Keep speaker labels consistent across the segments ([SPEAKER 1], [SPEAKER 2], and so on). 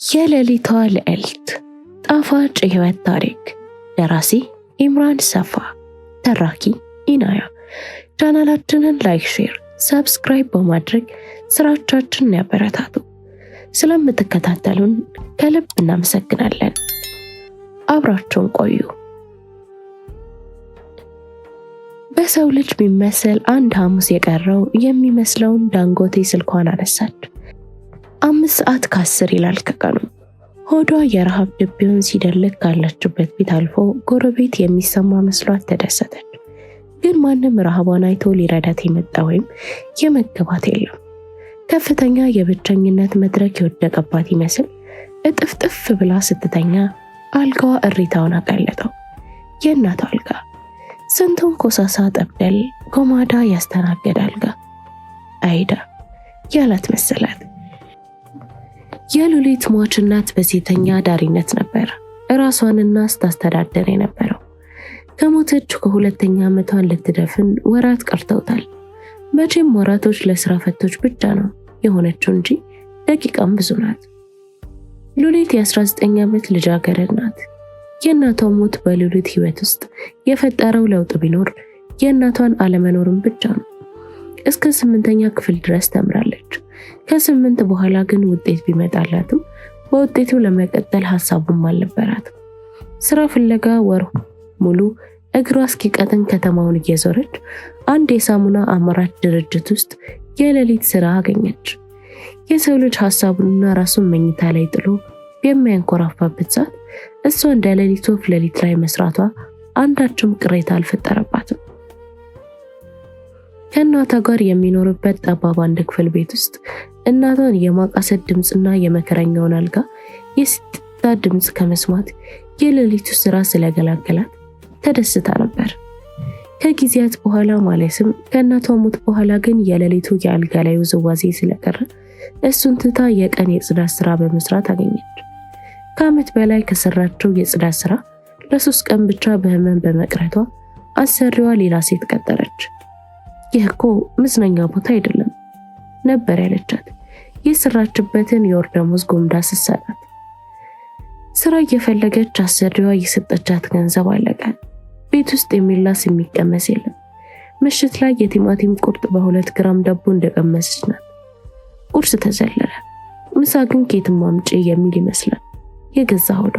[SPEAKER 1] የሌሊቷ ልዕልት ጣፋጭ የህይወት ታሪክ። ደራሲ ኢምራን ሰፋ፣ ተራኪ ኢናያ። ቻናላችንን ላይክ፣ ሼር፣ ሰብስክራይብ በማድረግ ስራዎቻችንን ያበረታቱ። ስለምትከታተሉን ከልብ እናመሰግናለን። አብራችሁን ቆዩ። በሰው ልጅ ቢመስል አንድ ሐሙስ የቀረው የሚመስለውን ዳንጎቴ ስልኳን አነሳች። 5:10 ይላል ከቀኑ። ሆዷ የረሃብ ድቤውን ሲደልቅ ካለችበት ቤት አልፎ ጎረቤት የሚሰማ መስሏት ተደሰተች። ግን ማንም ረሃቧን አይቶ ሊረዳት የመጣ ወይም የመገባት የለም። ከፍተኛ የብቸኝነት መድረክ የወደቀባት ይመስል እጥፍጥፍ ብላ ስትተኛ አልጋዋ እሪታውን አቀለጠው። የእናቷ አልጋ፣ ስንቱን ኮሳሳ ጠብደል ጎማዳ ያስተናገደ አልጋ። አይዳ ያላት መሰላት። የሉሊት ሟች እናት በሴተኛ ዳሪነት ነበር ራሷንና ስታስተዳደር የነበረው። ከሞተች ከሁለተኛ ዓመቷን ልትደፍን ወራት ቀርተውታል። መቼም ወራቶች ለስራ ፈቶች ብቻ ነው የሆነችው እንጂ ደቂቃም ብዙ ናት። ሉሊት የ19 ዓመት ልጃገረድ ናት። የእናቷ ሞት በሉሊት ህይወት ውስጥ የፈጠረው ለውጥ ቢኖር የእናቷን አለመኖርም ብቻ ነው። እስከ 8ኛ ክፍል ድረስ ተምራለች። ከ8 በኋላ ግን ውጤት ቢመጣላትም በውጤቱ ለመቀጠል ሐሳቡም አልነበራትም። ስራ ፍለጋ ወር ሙሉ እግሯ እስኪቀጥን ከተማውን እየዞረች አንድ የሳሙና አምራች ድርጅት ውስጥ የሌሊት ስራ አገኘች። የሰው ልጅ ሐሳቡንና ራሱን መኝታ ላይ ጥሎ በሚያንኮራፋበት ሰዓት እሷ እንደ ሌሊት ወፍ ሌሊት ላይ መስራቷ አንዳችም ቅሬታ አልፈጠረባትም። ከእናቷ ጋር የሚኖርበት ጠባብ አንድ ክፍል ቤት ውስጥ እናቷን የማቃሰት ድምፅና የመከረኛውን አልጋ የስጥታ ድምፅ ከመስማት የሌሊቱ ስራ ስለገላገላት ተደስታ ነበር። ከጊዜያት በኋላ ማለትም ከእናቷ ሞት በኋላ ግን የሌሊቱ የአልጋ ላይ ውዝዋዜ ስለቀረ እሱን ትታ የቀን የጽዳት ስራ በመስራት አገኘች። ከዓመት በላይ ከሰራችው የጽዳት ስራ ለ3 ቀን ብቻ በህመም በመቅረቷ አሰሪዋ ሌላ ሴት ቀጠረች። ይህ እኮ መዝናኛ ቦታ አይደለም ነበር ያለቻት። የሰራችበትን የወር ደመወዝ ጎምዳ ስትሰጣት ስራ እየፈለገች አሰሪዋ የሰጠቻት ገንዘብ አለቀ። ቤት ውስጥ የሚላስ የሚቀመስ የለም። ምሽት ላይ የቲማቲም ቁርጥ በ2 ግራም ዳቦ እንደቀመሰች ናት። ቁርስ ተዘለለ። ምሳ ግን ከየትም አምጪ የሚል ይመስላል የገዛ ሆዷ።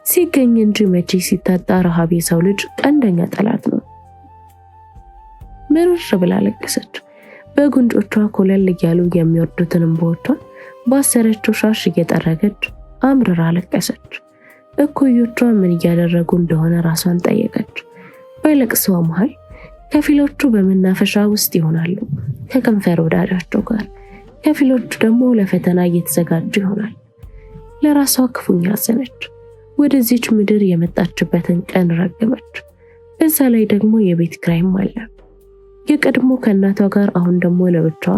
[SPEAKER 1] ሲገኝ እንጂ መቼ ሲታጣ ረሃብ የሰው ልጅ ቀንደኛ ጠላት ነው። ምርር ብላ ለቀሰች። በጉንጮቿ ኮለል እያሉ የሚወርዱትን እንባዎቿን ባሰረችው ሻሽ እየጠረገች አምርራ ለቀሰች። እኩዮቿ ምን እያደረጉ እንደሆነ ራሷን ጠየቀች። በለቅሷ መሃል ከፊሎቹ በመናፈሻ ውስጥ ይሆናሉ ከከንፈር ወዳጃቸው ጋር፣ ከፊሎቹ ደግሞ ለፈተና እየተዘጋጁ ይሆናል። ለራሷ ክፉኛ አዘነች። ወደዚች ምድር የመጣችበትን ቀን ረገመች። በዛ ላይ ደግሞ የቤት ኪራይም አለ። የቀድሞ ከእናቷ ጋር አሁን ደግሞ ለብቻዋ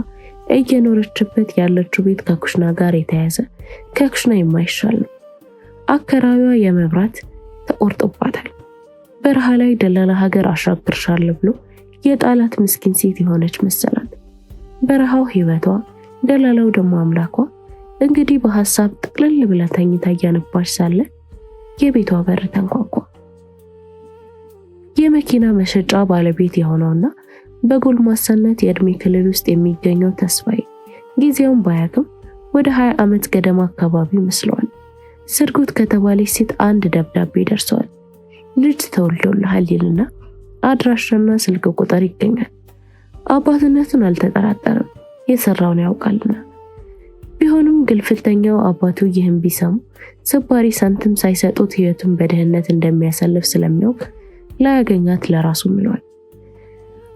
[SPEAKER 1] እየኖረችበት ያለችው ቤት ከኩሽና ጋር የተያዘ ከኩሽና የማይሻል ነው። አከራቢዋ የመብራት ተቆርጦባታል። በረሃ ላይ ደላላ ሀገር አሻግርሻለሁ ብሎ የጣላት ምስኪን ሴት የሆነች መሰላት። በረሃው ህይወቷ፣ ደላላው ደግሞ አምላኳ። እንግዲህ በሐሳብ ጥቅልል ብላ ተኝታ እያነባች ሳለ የቤቷ በር ተንኳኳ። የመኪና መሸጫ ባለቤት የሆነውና በጎልማሳነት የእድሜ ክልል ውስጥ የሚገኘው ተስፋዬ ጊዜውን ባያውቅም ወደ 20 ዓመት ገደማ አካባቢ መስሏል። ስርጉት ከተባለች ሴት አንድ ደብዳቤ ደርሷል። ልጅ ተወልዶልሃል ይልና አድራሻና ስልክ ቁጥር ይገኛል። አባትነቱን አልተጠራጠረም፣ የሰራውን ያውቃልና። ቢሆንም ግልፍተኛው አባቱ ይህን ቢሰሙ ስባሪ ሳንቲም ሳይሰጡት ህይወቱን በድህነት እንደሚያሳልፍ ስለሚያውቅ ላያገኛት ለራሱ ምሏል።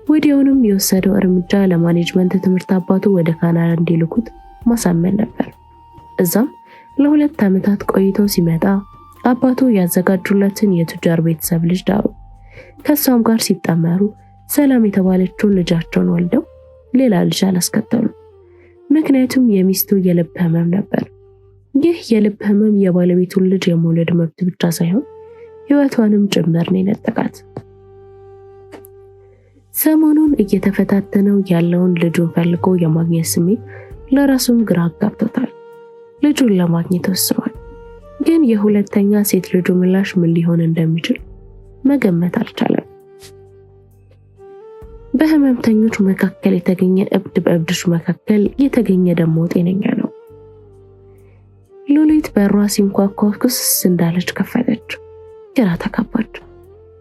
[SPEAKER 1] ወዲያውንም የወሰደው እርምጃ ለማኔጅመንት ትምህርት አባቱ ወደ ካናዳ እንዲልኩት ማሳመን ነበር። እዛም ለ2 ዓመታት ቆይቶ ሲመጣ አባቱ ያዘጋጁለትን የቱጃር ቤተሰብ ልጅ ዳሩ። ከሷም ጋር ሲጣመሩ ሰላም የተባለችውን ልጃቸውን ወልደው ሌላ ልጅ አላስከተሉ። ምክንያቱም የሚስቱ የልብ ህመም ነበር። ይህ የልብ ህመም የባለቤቱን ልጅ የመውለድ መብት ብቻ ሳይሆን ህይወቷንም ጭምር ነው የነጠቃት። ሰሞኑን እየተፈታተነው ያለውን ልጁን ፈልጎ የማግኘት ስሜት ለራሱም ግራ አጋብቶታል። ልጁን ለማግኘት ወስኗል። ግን የሁለተኛ ሴት ልጁ ምላሽ ምን ሊሆን እንደሚችል መገመት አልቻለም። በህመምተኞች መካከል የተገኘ እብድ በእብዶች መካከል የተገኘ ደግሞ ጤነኛ ነው። ሉሊት በሯ ሲንኳኳ ኩስ እንዳለች ከፈተች። ግራ ተጋባች።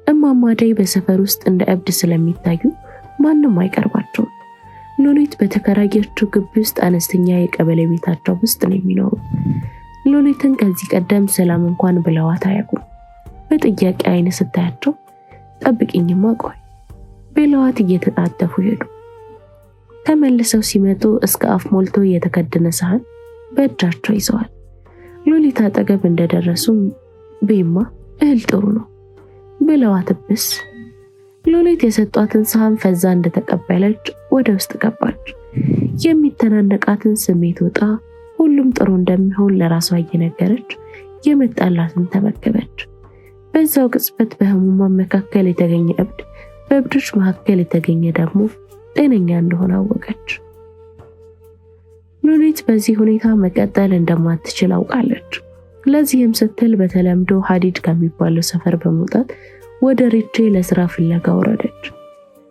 [SPEAKER 1] እማማ አደይ በሰፈር ውስጥ እንደ እብድ ስለሚታዩ ማንም አይቀርባቸውም። ሉሊት በተከራየችው ግቢ ውስጥ አነስተኛ የቀበሌ ቤታቸው ውስጥ ነው የሚኖሩ። ሉሊትን ከዚህ ቀደም ሰላም እንኳን ብለዋት አያውቁም። በጥያቄ አይን ስታያቸው ጠብቂኝማ ቆይ ብለዋት እየተጣደፉ ሄዱ። ተመልሰው ሲመጡ እስከ አፍ ሞልቶ የተከደነ ሳህን በእጃቸው ይዘዋል። ሉሊት አጠገብ እንደደረሱም ቤማ እህል ጥሩ ነው ብለዋት ብስ ሉሊት የሰጧትን ሳህን ፈዛ እንደተቀበለች ወደ ውስጥ ገባች። የሚተናነቃትን ስሜት ወጣ ሁሉም ጥሩ እንደሚሆን ለራሷ እየነገረች የመጣላትን ተመገበች። በዛው ቅጽበት በህሙማን መካከል የተገኘ እብድ በእብዶች መካከል የተገኘ ደግሞ ጤነኛ እንደሆነ አወቀች። ሉሊት በዚህ ሁኔታ መቀጠል እንደማትችል አውቃለች። ለዚህም ስትል በተለምዶ ሀዲድ ከሚባለው ሰፈር በመውጣት ወደ ሪቼ ለስራ ፍለጋ ወረደች።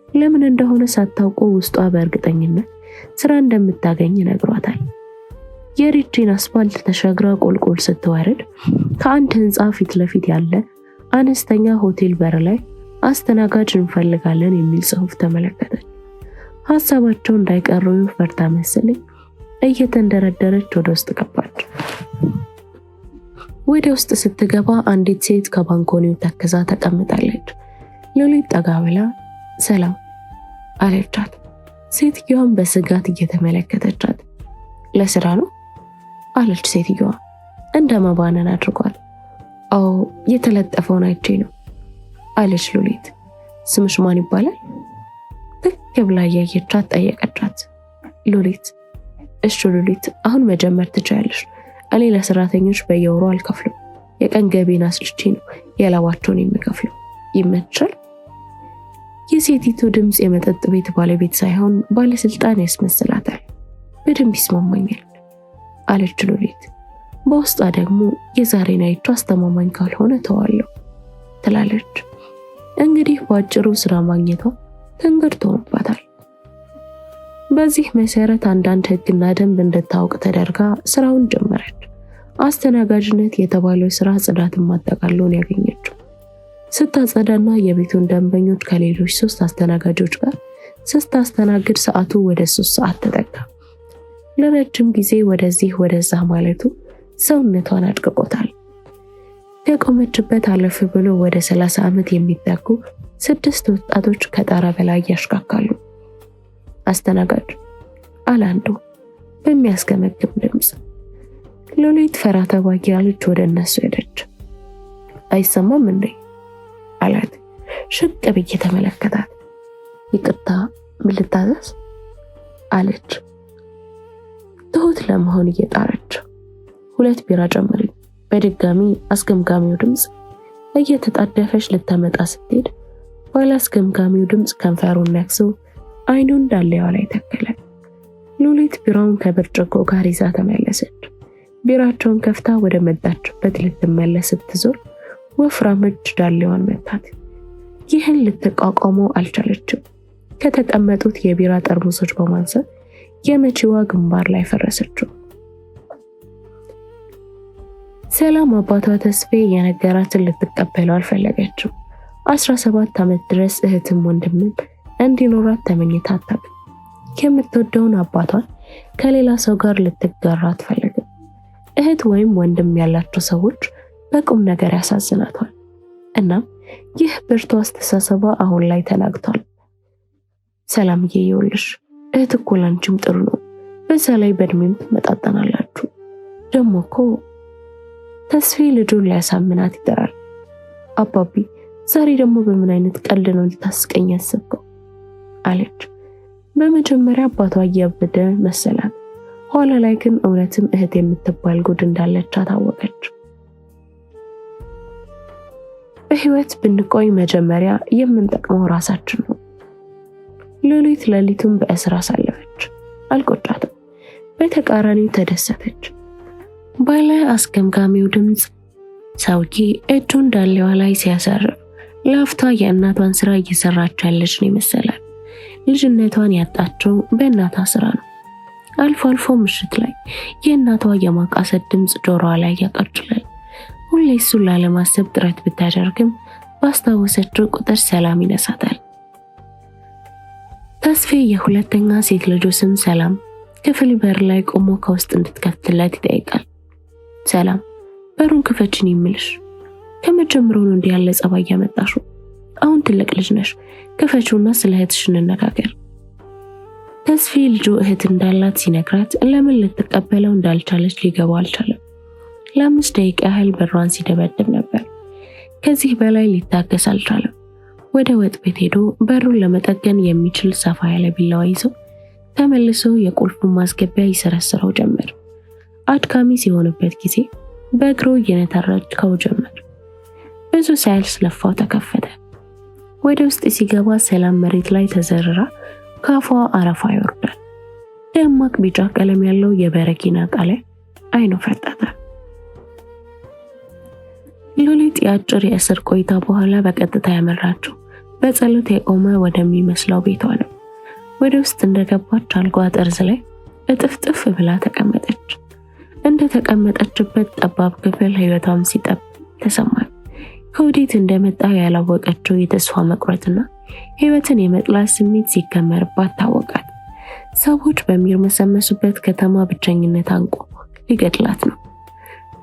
[SPEAKER 1] ለምን እንደሆነ ሳታውቀው ውስጧ በእርግጠኝነት ስራ እንደምታገኝ ነግሯታል። የሪቼን አስፋልት ተሻግራ ቁልቁል ስትወርድ ከአንድ ህንፃ ፊት ለፊት ያለ አነስተኛ ሆቴል በር ላይ አስተናጋጅ እንፈልጋለን የሚል ጽሑፍ ተመለከተች። ሀሳባቸው እንዳይቀሩ ፈርታ መሰለኝ እየተንደረደረች ወደ ውስጥ ገባች። ወደ ውስጥ ስትገባ አንዲት ሴት ከባንኮኒው ተክዛ ተቀምጣለች። ሉሊት ጠጋ ብላ ሰላም አለቻት። ሴትየዋን በስጋት እየተመለከተቻት ለስራ ነው አለች። ሴትየዋ እንደ መባነን አድርጓል። አዎ የተለጠፈውን አይቼ ነው አለች ሉሊት። ስምሽ ማን ይባላል? ትክ ብላ እያየቻት ጠየቀቻት። ሉሊት እሺ ሉሊት አሁን መጀመር ትችያለሽ። እኔ ለሰራተኞች በየወሩ አልከፍልም። የቀን ገቢን አስልቼ ነው የላባቸውን የምከፍለው። ይመቻል? የሴቲቱ ድምፅ የመጠጥ ቤት ባለቤት ሳይሆን ባለስልጣን ያስመስላታል። በደንብ ይስማማኛል አለች ሉሊት። በውስጧ ደግሞ የዛሬን አይቼ አስተማማኝ ካልሆነ ተዋለሁ ትላለች። እንግዲህ በአጭሩ ስራ ማግኘቷ ትንግርት ሆኖባታል። በዚህ መሰረት አንዳንድ ህግና ደንብ እንድታውቅ ተደርጋ ስራውን ጀመረች። አስተናጋጅነት የተባለው ስራ ጽዳትን ማጠቃለሉን ያገኘችው ስታጸዳና የቤቱን ደንበኞች ከሌሎች 3 አስተናጋጆች ጋር ስታስተናግድ ሰዓቱ ወደ 3 ሰዓት ተጠጋ። ለረጅም ጊዜ ወደዚህ ወደዛ ማለቱ ሰውነቷን አድቅቆታል። ከቆመችበት አለፍ ብሎ ወደ 30 ዓመት የሚጠጉ 6 ወጣቶች ከጣራ በላይ ያሽካካሉ። አስተናጋጅ አላንዱ በሚያስገመግም ድምፅ። ሉሊት ፈራ ተባ ያለች ወደ እነሱ ሄደች። አይሰማም እንዴ አላት። ሽቅብ እየተመለከታት ይቅርታ ምን ልታዘዝ አለች። ትሁት ለመሆን እየጣረች 2 ቢራ ጨምሪ። በድጋሚ አስገምጋሚው ድምፅ። እየተጣደፈች ልታመጣ ስትሄድ ባለ አስገምጋሚው ድምፅ ከንፈሩን ነክሶ አይኑን ዳሌዋ ላይ ተከለ። ሉሊት ቢራውን ከብርጭቆ ጋር ይዛ ተመለሰች። ቢራቸውን ከፍታ ወደ መጣችበት ልትመለስ ስትዞር ወፍራም እጅ ዳሌዋን መታት። ይህን ልትቋቋመው አልቻለችም። ከተቀመጡት የቢራ ጠርሙሶች በማንሳት የመቺዋ ግንባር ላይ ፈረሰችው። ሰላም አባቷ ተስፌ የነገራትን ልትቀበለው አልፈለገችም። 17 ዓመት ድረስ እህትም ወንድምም እንዲኖራት ተመኝታ አታውቅም። የምትወደውን አባቷን ከሌላ ሰው ጋር ልትጋራ አትፈልግም። እህት ወይም ወንድም ያላቸው ሰዎች በቁም ነገር ያሳዝናታል። እናም ይህ ብርቱ አስተሳሰቧ አሁን ላይ ተናግቷል። ሰላምዬ ይኸውልሽ እህት እኮ ላንቺም ጥሩ ነው። በዛ ላይ በእድሜም ትመጣጠናላችሁ። ደግሞ እኮ ተስፌ ልጁን ሊያሳምናት ይጥራል። አባቢ ዛሬ ደግሞ በምን አይነት ቀልድ ነው ልታስቀኝ ያሰብከው አለች። በመጀመሪያ አባቷ እያበደ መሰላት። ኋላ ላይ ግን እውነትም እህት የምትባል ጉድ እንዳለቻት አወቀች። በህይወት ብንቆይ መጀመሪያ የምንጠቅመው ራሳችን ነው። ሉሊት ሌሊቱን በእስር አሳለፈች። አልቆጫትም። በተቃራኒው ተደሰተች። ባለ አስገምጋሚው ድምፅ ሰውዬ እጁን ዳሌዋ ላይ ሲያሳርፍ ለአፍታ የእናቷን ስራ እየሰራች ያለች ነው ይመስላል። ልጅነቷን ያጣችው በእናቷ ስራ ነው። አልፎ አልፎ ምሽት ላይ የእናቷ የማቃሰት ድምፅ ጆሮዋ ላይ ያቃጭላል። ሁሌ እሱን ላለማሰብ ጥረት ብታደርግም ባስታወሰችው ቁጥር ሰላም ይነሳታል። ተስፌ የሁለተኛ ሴት ልጁ ስም ሰላም ክፍል በር ላይ ቆሞ ከውስጥ እንድትከፍትለት ይጠይቃል። ሰላም በሩን ክፈችን ይምልሽ። ከመጀመሪያው ነው እንዲህ ያለ ጸባይ ያመጣሽው። አሁን ትልቅ ልጅ ነሽ፣ ክፈችውና ስለ እህትሽ እንነጋገር። ተስፌ ልጁ እህት እንዳላት ሲነግራት ለምን ልትቀበለው እንዳልቻለች ሊገባው አልቻለም። ለ5 ደቂቃ ያህል በሯን ሲደበድብ ነበር። ከዚህ በላይ ሊታገስ አልቻለም። ወደ ወጥ ቤት ሄዶ በሩን ለመጠገን የሚችል ሰፋ ያለ ቢላዋ ይዞ ተመልሶ የቁልፉን ማስገቢያ ይሰረስረው ጀመር። አድካሚ ሲሆንበት ጊዜ በእግሩ እየነተረከው ጀመር። ብዙ ሳያልስለፋው ተከፈተ። ወደ ውስጥ ሲገባ ሰላም መሬት ላይ ተዘርራ ካፏ አረፋ ይወርዳል። ደማቅ ቢጫ ቀለም ያለው የበረኪና ዕቃ ላይ አይኑ ፈጠጠ። ሉሊት የአጭር የእስር ቆይታ በኋላ በቀጥታ ያመራችው በጸሎት የቆመ ወደሚመስለው ቤቷ ነው። ወደ ውስጥ እንደገባች አልጋ ጠርዝ ላይ እጥፍጥፍ ብላ ተቀመጠች። እንደ ተቀመጠችበት ጠባብ ክፍል ህይወቷም ሲጠብ ተሰማት። ከወዴት እንደመጣ ያላወቀችው የተስፋ መቁረጥና ህይወትን የመጥላት ስሜት ሲከመርባት ታወቃት። ሰዎች በሚርመሰመሱበት ከተማ ብቸኝነት አንቆ ሊገድላት ነው።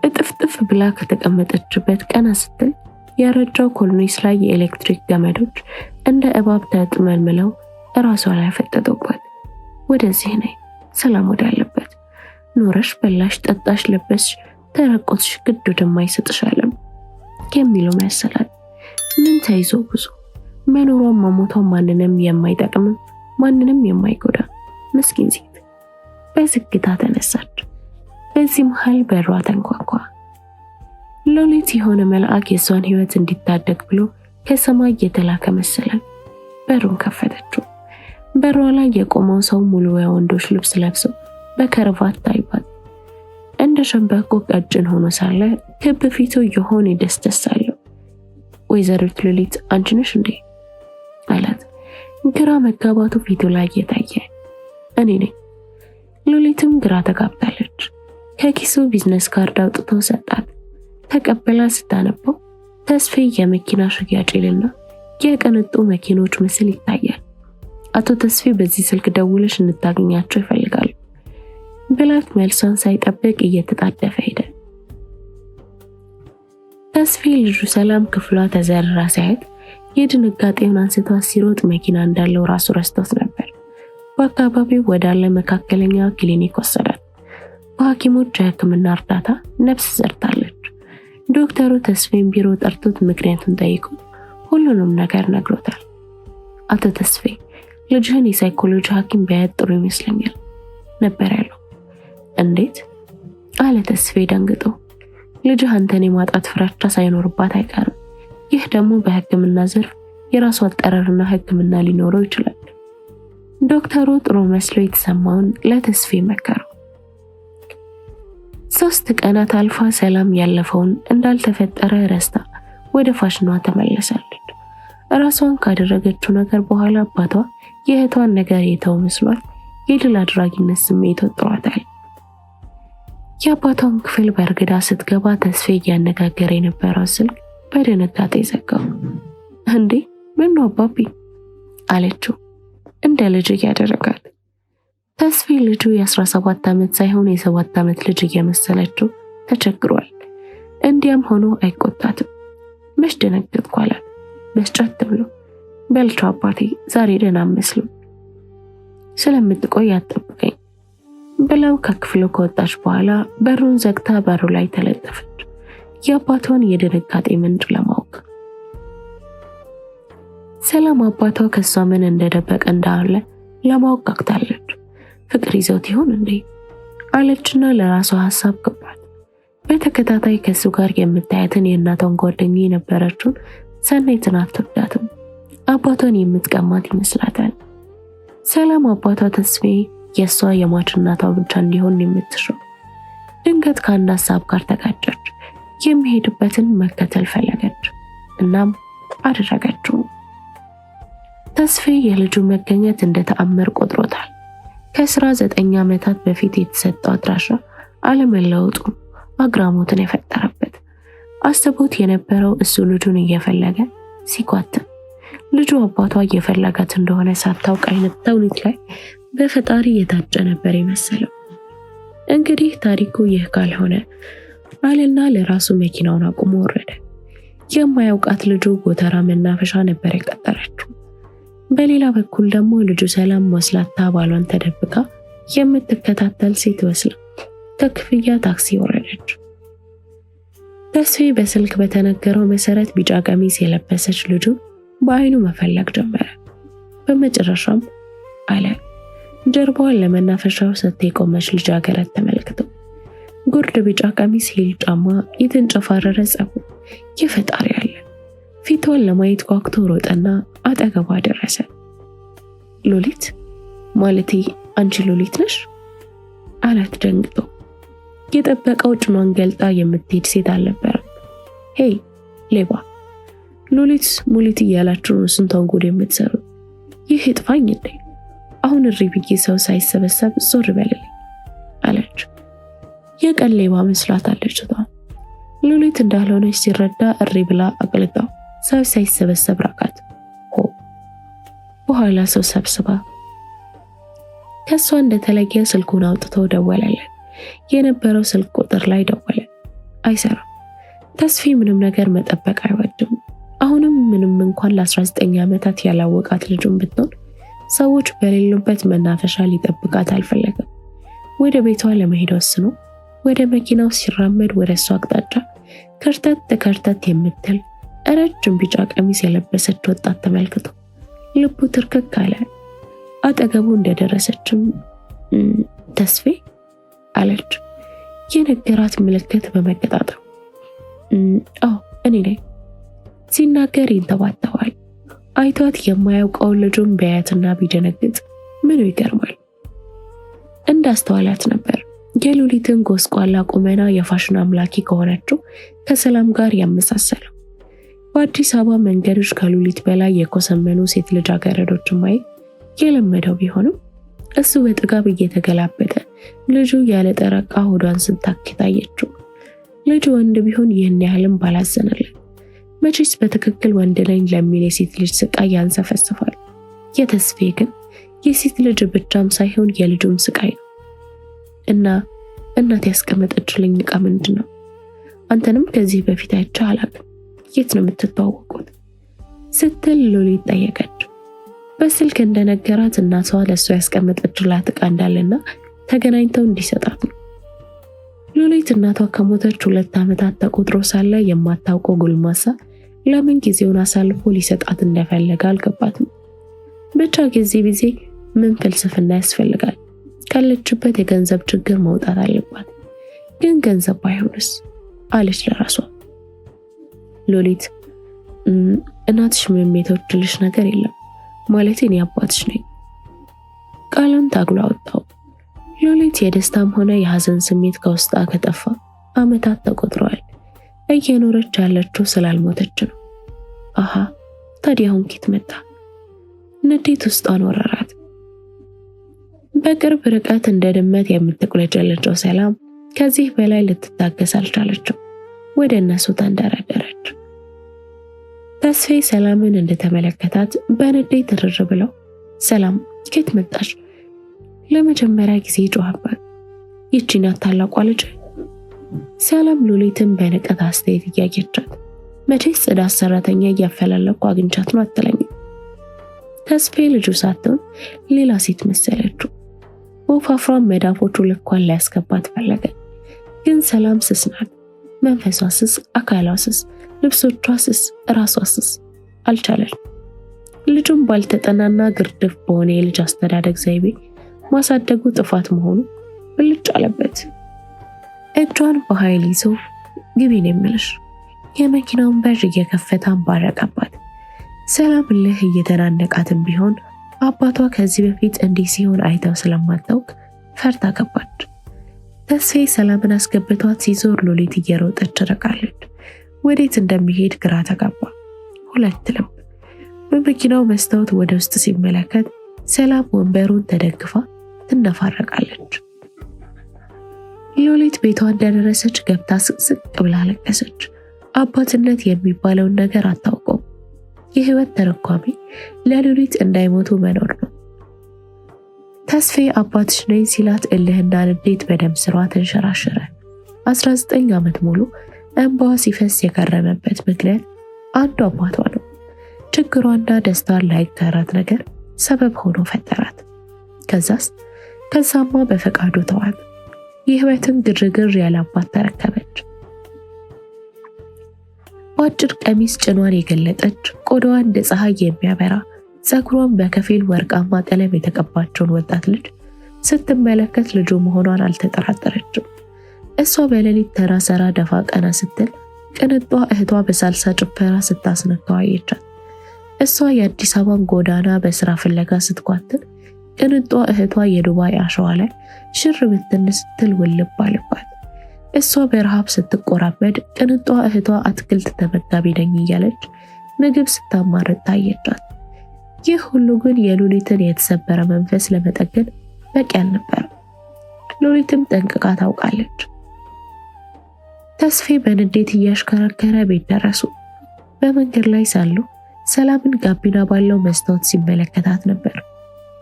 [SPEAKER 1] እጥፍጥፍ ብላ ከተቀመጠችበት ቀና ስትል ያረጃው ኮርኒስ ላይ የኤሌክትሪክ ገመዶች እንደ እባብ ተጥመልምለው ራሷ ላይ ፈጠጡባት። ወደዚህ ነይ፣ ሰላም ወዳለበት፣ ኖረሽ በላሽ፣ ጠጣሽ፣ ለበስሽ፣ ተረቆትሽ ግድ ወደማይሰጥሽ ዓለም የሚለው መሰላል። ምን ተይዞ ብዙ መኖሯን መሞቷን ማንንም የማይጠቅም ማንንም የማይጎዳ ምስኪን ሴት በዝግታ ተነሳች። በዚህ መሃል በሯ ተንኳኳ። ሉሊት የሆነ መልአክ የሷን ህይወት እንዲታደግ ብሎ ከሰማይ የተላከ መሰላል። በሩን ከፈተችው። በሯ ላይ የቆመው ሰው ሙሉ የወንዶች ልብስ ለብሶ በከረባት ታይቷል። እንደ ሸምበቆ ቀጭን ሆኖ ሳለ ክብ ፊቱ የሆነ ደስ አለው። ወይዘሪት ሉሊት አንቺ ነሽ እንዴ አላት። ግራ መጋባቱ ፊቱ ላይ እየታየ እኔ ነኝ። ሉሊትም ግራ ተጋብታለች። ከኪሱ ቢዝነስ ካርድ አውጥቶ ሰጣት። ተቀበላ ስታነበው ተስፌ የመኪና ሽያጭ ይልና የቅንጡ መኪኖች ምስል ይታያል። አቶ ተስፌ በዚህ ስልክ ደውለሽ እንታገኛቸው ይፈልጋሉ ብላት መልሷን ሳይጠብቅ እየተጣደፈ ሄደ። ተስፌ ልጁ ሰላም ክፍሏ ተዘርራ ሲያየት የድንጋጤውን አንስቷ ሲሮጥ መኪና እንዳለው ራሱ ረስቶት ነበር። በአካባቢው ወዳለ መካከለኛ ክሊኒክ ወሰዳት። በሐኪሞች የሕክምና እርዳታ ነፍስ ዘርታለች። ዶክተሩ ተስፌን ቢሮ ጠርቶት ምክንያቱን ጠይቆ ሁሉንም ነገር ነግሮታል። አቶ ተስፌ ልጅህን የሳይኮሎጂ ሐኪም ቢያየት ጥሩ ይመስለኛል ነበር ያለው። እንዴት አለ ተስፌ ደንግጦ። ልጅህ አንተን የማጣት ፍራቻ ሳይኖርባት አይቀርም። ይህ ደግሞ በሕክምና ዘርፍ የራሱ አጠራርና ሕክምና ሊኖረው ይችላል። ዶክተሩ ጥሩ መስሎ የተሰማውን ለተስፌ መከረው። 3 ቀናት አልፋ ሰላም ያለፈውን እንዳልተፈጠረ ረስታ ወደ ፋሽኗ ተመለሳለች። ራሷን ካደረገችው ነገር በኋላ አባቷ የእህቷን ነገር የተው መስሏት የድል አድራጊነት ስሜት ወጥሯታል። የአባቷን ክፍል በእርግዳ ስትገባ ተስፌ እያነጋገረ የነበረው ስልክ በድንጋጤ ዘጋው። እንዴ ምነው አባቢ አለችው እንደ ልጅ እያደረጋት። ተስፌ ልጁ የ17 ዓመት ሳይሆን የ7 ዓመት ልጅ እየመሰለችው ተቸግሯል። እንዲያም ሆኖ አይቆጣትም። መች ደነገጥኩ አላት በስጫት ብሎ። በልቻው አባቴ ዛሬ ደህና መስሎ ስለምትቆይ አትጠብቀኝ ብለው ከክፍሉ ከወጣች በኋላ በሩን ዘግታ በሩ ላይ ተለጠፈች። የአባቷን የድንጋጤ ምንጭ ለማወቅ ሰላም አባቷ ከሷ ምን እንደደበቀ እንዳለ ለማወቅ ቃቅታለች። ፍቅር ይዘውት ይሆን እንዴ አለችና ለራሷ ሐሳብ ገባት። በተከታታይ ከሱ ጋር የምታያትን የእናቷን ጓደኛ የነበረችውን ሰናይትን አትወዳትም። አባቷን የምትቀማት ይመስላታል። ሰላም አባቷ ተስፌ የሷ የሟች እናቷ ብቻ እንዲሆን የምትሽው ድንገት ከአንድ ሀሳብ ጋር ተጋጨች። የሚሄድበትን መከተል ፈለገች። እናም አደረገችው። ተስፋዬ የልጁ መገኘት እንደ ተአምር ቆጥሮታል። ከ19 ዓመታት በፊት የተሰጠው አድራሻ አለመለወጡ አግራሞትን የፈጠረበት። አስቦት የነበረው እሱ ልጁን እየፈለገ ሲኳትም ልጁ አባቷ እየፈለጋት እንደሆነ ሳታውቅ አይነት ተውኔት ላይ በፈጣሪ የታጨ ነበር የመሰለው። እንግዲህ ታሪኩ ይህ ካልሆነ አለና ለራሱ መኪናውን አቁሞ ወረደ። የማያውቃት ልጁ ጎተራ መናፈሻ ነበር የቀጠረችው። በሌላ በኩል ደግሞ ልጁ ሰላም ወስላታ ባሏን ተደብቃ የምትከታተል ሴት ወስላ ከክፍያ ታክሲ ወረደች። ተስፋዬ በስልክ በተነገረው መሰረት ቢጫ ቀሚስ የለበሰች ልጁ በአይኑ መፈለግ ጀመረ። በመጨረሻም አለ ጀርባዋን ለመናፈሻው ሰጥታ የቆመች ልጃገረድ ተመልክቶ ጉርድ ቢጫ ቀሚስ፣ ሂል ጫማ፣ የተንጨፋረረ ጸጉር፣ የፈጣሪ ያለ ፊቷን ለማየት ጓጉቶ ሮጠና አጠገቧ ደረሰ። ሉሊት ማለቴ አንቺ ሉሊት ነሽ? አላት ደንግጦ። የጠበቀው ጭኗን ገልጣ የምትሄድ ሴት አልነበረም። ሄይ ሌባ! ሉሊት ሙሊት እያላችሁ ነው ስንቷን ጉድ የምትሰሩ? ይህ ይጥፋኝ እንዴ! አሁን እሪ ብዬ ሰው ሳይሰበሰብ ዞር በልልኝ አለች። የቀን ሌባ መስላታለች። ሉሊት እንዳልሆነች ሲረዳ እሪ ብላ አቅልጣው ሰው ሳይሰበሰብ ራቃት። በኋላ ሰው ሰብስባ ከሷ እንደተለየ ስልኩን አውጥቶ ደወለለት። የነበረው ስልክ ቁጥር ላይ ደወለ። አይሰራም። ተስፋዬ ምንም ነገር መጠበቅ አይወድም። አሁንም ምንም እንኳን ለ19 ዓመታት ያላወቃት ልጁን ብትሆን ሰዎች በሌሉበት መናፈሻ ሊጠብቃት አልፈለገም። ወደ ቤቷ ለመሄድ ወስኖ ወደ መኪናው ሲራመድ ወደ እሷ አቅጣጫ ከርተት የምትል ረጅም ቢጫ ቀሚስ የለበሰች ወጣት ተመልክቶ ልቡ ትርክክ አለ። አጠገቡ እንደደረሰችም ተስፋዬ አለች። የነገራት ምልክት በመቀጣጠሩ አዎ እኔ ነኝ ሲናገር ይንተባተባል። አይቷት የማያውቀውን ልጁን ቢያያትና ቢደነግጥ ምኑ ይገርማል። እንዳስተዋላት ነበር የሉሊትን ጎስቋላ ቁመና የፋሽን አምላኪ ከሆነችው ከሰላም ጋር ያመሳሰለው። በአዲስ አበባ መንገዶች ከሉሊት በላይ የኮሰመኑ ሴት ልጃገረዶችን ማየት የለመደው ቢሆንም እሱ በጥጋብ እየተገላበጠ ልጁ ያለ ጠረቃ ሆዷን ስታክት አየችው። ልጁ ወንድ ቢሆን ይህን ያህልም ባላዘነለት። መቼስ በትክክል ወንድ ነኝ ለሚል የሴት ልጅ ስቃይ ያንሰፈስፋል። የተስፋዬ ግን የሴት ልጅ ብቻም ሳይሆን የልጁም ስቃይ ነው። እና እናት ያስቀመጠችልኝ ዕቃ ምንድን ነው? አንተንም ከዚህ በፊት አይቼህ አላውቅም። የት ነው የምትተዋወቁት? ስትል ሉሊት ጠየቀች። በስልክ እንደነገራት እናቷ ለእሷ ያስቀመጠችላት ዕቃ እንዳለና ተገናኝተው እንዲሰጣት ነው። ሉሊት እናቷ ከሞተች 2 ዓመታት ተቆጥሮ ሳለ የማታውቀው ጎልማሳ ለምን ጊዜውን አሳልፎ ሊሰጣት እንደፈለገ አልገባትም። ብቻ ጊዜ ምን ፍልስፍና ያስፈልጋል? ካለችበት የገንዘብ ችግር መውጣት አለባት። ግን ገንዘብ ባይሆንስ አለች ለራሷ። ሉሊት እናትሽ ምንም የተወችልሽ ነገር የለም ማለት እኔ አባትሽ ነኝ። ቃሉን ታግሎ አወጣው። ሉሊት የደስታም ሆነ የሐዘን ስሜት ከውስጧ ከጠፋ ዓመታት ተቆጥረዋል። እየኖረች ያለችው ስላልሞተች ነው። አሃ ታዲያ አሁን ኬት መጣ? ንዴት ውስጧን ወረራት። በቅርብ ርቀት እንደ ድመት የምትቁለጨለጨው ሰላም ከዚህ በላይ ልትታገስ አልቻለችም። ወደ እነሱ ተንደረደረች። ተስፋዬ ሰላምን እንደተመለከታት በንዴት ትርር ብለው ሰላም ኬት መጣሽ? ለመጀመሪያ ጊዜ ጮኸባት። ይቺ ናት ታላቋ ልጅ? ሰላም ሉሊትን በንቀት አስተያየት እያየቻት መቼስ ጽዳት ሰራተኛ እያፈላለኩ አግኝቻት ነው አትለኝም። ተስፋዬ ልጁ ሳትሆን ሌላ ሴት መሰለችው። ወፋፍሯን መዳፎቹ ልኳን ሊያስገባት ፈለገ። ግን ሰላም ስስ ናት። መንፈሷ ስስ፣ አካሏ ስስ፣ ልብሶቿ ስስ፣ ራሷ ስስ። አልቻለች። ልጁን ባልተጠናና ግርድፍ በሆነ የልጅ አስተዳደግ ዘይቤ ማሳደጉ ጥፋት መሆኑ ብልጭ አለበት። እጇን በኃይል ይዞ ግቢን የምልሽ የመኪናውን በር እየከፈተ አንባረቀባት። ሰላም ልህ እየተናነቃትም ቢሆን አባቷ ከዚህ በፊት እንዲህ ሲሆን አይተው ስለማታውቅ ፈርታ ገባች። ተስፋዬ ሰላምን አስገብቷት ሲዞር ሉሊት እየሮጠች ርቃለች። ወዴት እንደሚሄድ ግራ ተጋባ። ሁለት ልብ። በመኪናው መስታወት ወደ ውስጥ ሲመለከት ሰላም ወንበሩን ተደግፋ ትነፋረቃለች። ሉሊት ቤቷ እንደደረሰች ገብታ ስቅስቅ ብላ ለቀሰች። አባትነት የሚባለውን ነገር አታውቀው። የህይወት ተረኳሚ ለሉሊት እንዳይሞቱ መኖር ነው። ተስፋዬ አባትሽ ነኝ ሲላት እልህና ንዴት በደም ስሯ ተንሸራሸረ። 19 ዓመት ሙሉ እንባዋ ሲፈስ የከረመበት ምክንያት አንዱ አባቷ ነው። ችግሯና ደስታዋን ላይጋራት ነገር ሰበብ ሆኖ ፈጠራት። ከዛማ በፈቃዱ ተዋት። የህይወትን ግርግር ያለ አባት ተረከበች። በአጭር ቀሚስ ጭኗን የገለጠች፣ ቆዳዋ እንደ ፀሐይ የሚያበራ፣ ፀጉሯን በከፊል ወርቃማ ቀለም የተቀባቸውን ወጣት ልጅ ስትመለከት ልጁ መሆኗን አልተጠራጠረችም። እሷ በሌሊት ተራ ሰራ ደፋ ቀና ስትል ቅንጧ እህቷ በሳልሳ ጭፈራ ስታስነካው አየቻት። እሷ የአዲስ አበባን ጎዳና በስራ ፍለጋ ስትኳትን ቅንጧ እህቷ የዱባይ አሸዋ ላይ ሽር ብትን ስትል ውልብ አለባት። እሷ በረሃብ ስትቆራመድ ቅንጧ እህቷ አትክልት ተመጋቢ ነኝ እያለች ምግብ ስታማርጥ ታየቻት። ይህ ሁሉ ግን የሉሊትን የተሰበረ መንፈስ ለመጠገን በቂ አልነበረም። ሉሊትም ጠንቅቃ ታውቃለች። ተስፋዬ በንዴት እያሽከረከረ ቤት ደረሱ። በመንገድ ላይ ሳሉ ሰላምን ጋቢና ባለው መስታወት ሲመለከታት ነበር።